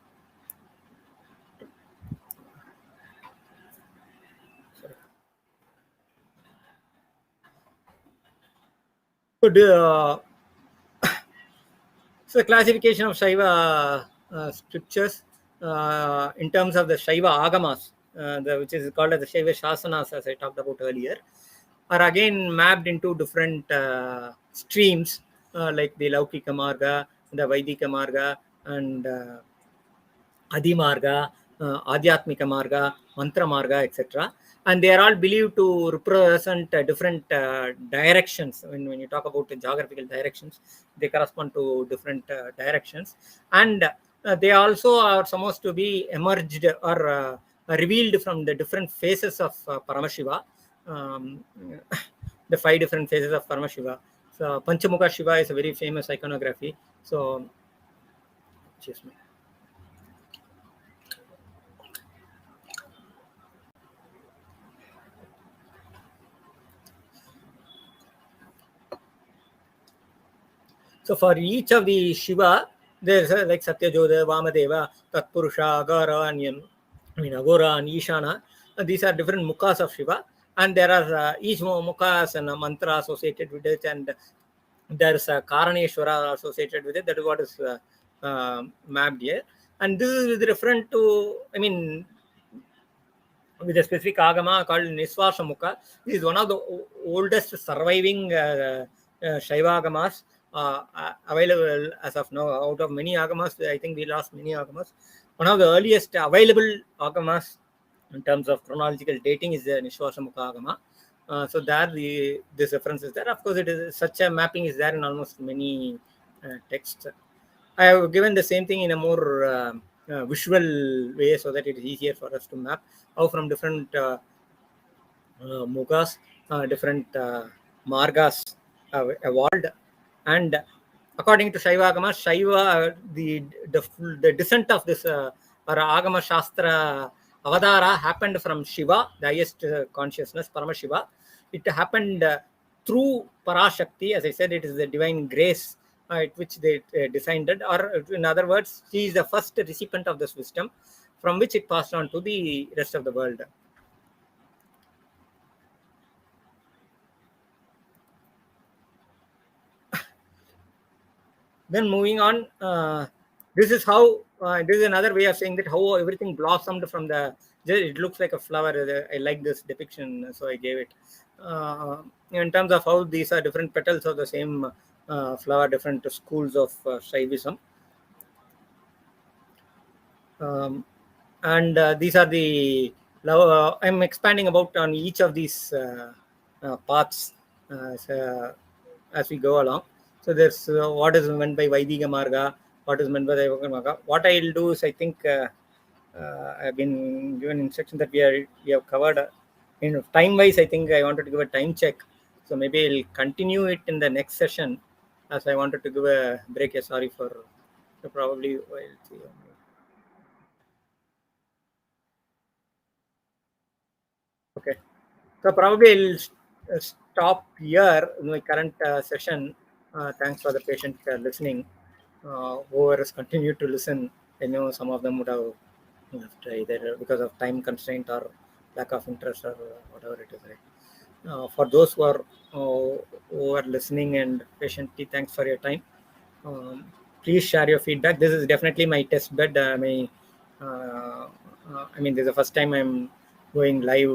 Speaker 1: So classification of Shaiva scriptures in terms of the Shaiva Agamas, which is called as the Shaiva Shasanas, as I talked about earlier, are again mapped into different streams like the Laukika Marga, the Vaidika Marga, and Adi Marga, Adhyatmika Marga, Mantra Marga, etc. And they are all believed to represent different directions. When you talk about the geographical directions, they correspond to different directions. And they also are supposed to be emerged or revealed from the different phases of Paramashiva, the 5 different phases of Paramashiva. So Panchamukha Shiva is a very famous iconography. So, excuse me. So for each of the Shiva, there's like Satyajodha, Vamadeva, Tatpurusha, Agara, and Agora and Ishana. These are different mukhas of Shiva, and there are each mukha has a mantra associated with it, and there's a Karaneshwara associated with it. That is what is mapped here. And this is referent to, with a specific Agama called Nisvasa Mukha. This is one of the oldest surviving Shaiva Agamas available as of now. Out of many Agamas, I think we lost many Agamas. One of the earliest available Agamas in terms of chronological dating is the Nisvasa Mukha Agama. So there this reference is there. Of course, it is such a mapping is there in almost many texts. I have given the same thing in a more visual way so that it is easier for us to map how from different mukhas, different margas evolved. And according to Shaiva Agamas, Shaiva, the descent of this Agama Shastra Avadara happened from Shiva, the highest consciousness, Paramashiva. It happened through Parashakti. As I said, it is the divine grace which they descended, or in other words, she is the first recipient of this wisdom from which it passed on to the rest of the world. Then moving on, this is how, this is another way of saying that how everything blossomed from the, it looks like a flower. I like this depiction, so I gave it. In terms of how these are different petals of the same flower, different schools of Shaivism. And these are the, I'm expanding about on each of these paths as we go along. So there's what is meant by Vaidika Marga, what is meant by Saiva Marga. What I'll do is, I think I've been given instruction that we have covered. Time-wise, I think I wanted to give a time check. So maybe I'll continue it in the next session, as I wanted to give a break. Sorry for probably. Okay. So probably I'll stop here in my current session. Thanks for the patient listening. Whoever has continued to listen, I know some of them would have left either because of time constraint or lack of interest or whatever it is. Right? For those who are listening and patiently, thanks for your time. Please share your feedback. This is definitely my test bed, my I mean, this is the first time I'm going live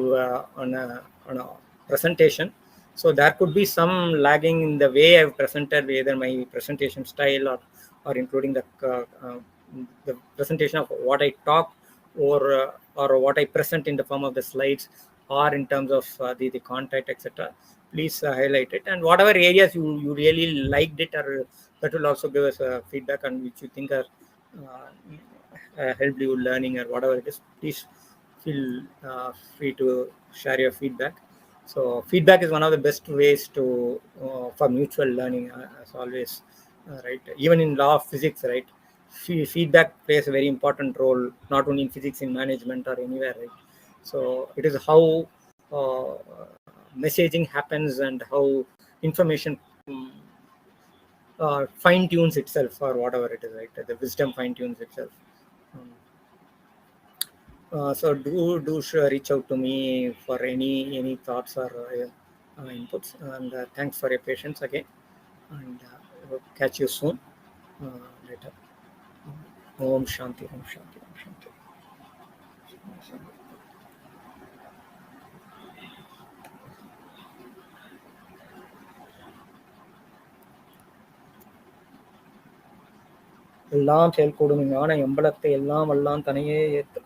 Speaker 1: on a presentation, so there could be some lagging in the way I've presented, either my presentation style or including the presentation of what I talk or what I present in the form of the slides, or in terms of the content, etc. Please highlight it, and whatever areas you really liked it, or that will also give us feedback on which you think are helped you learning or whatever it is. Please feel free to share your feedback. So feedback is one of the best ways to for mutual learning, as always, right? Even in law of physics, right? Feedback plays a very important role, not only in physics, in management or anywhere, right? So it is how messaging happens and how information fine tunes itself, or whatever it is, right? The wisdom fine tunes itself. So do reach out to me for any thoughts or inputs, and thanks for your patience again, and catch you soon later. Om Shanti, Om Shanti, Om Shanti. எல்லாம் செயல்கூடும் ஞான எம்பலத்தை எல்லாம் வல்லான் தனையே ஏற்று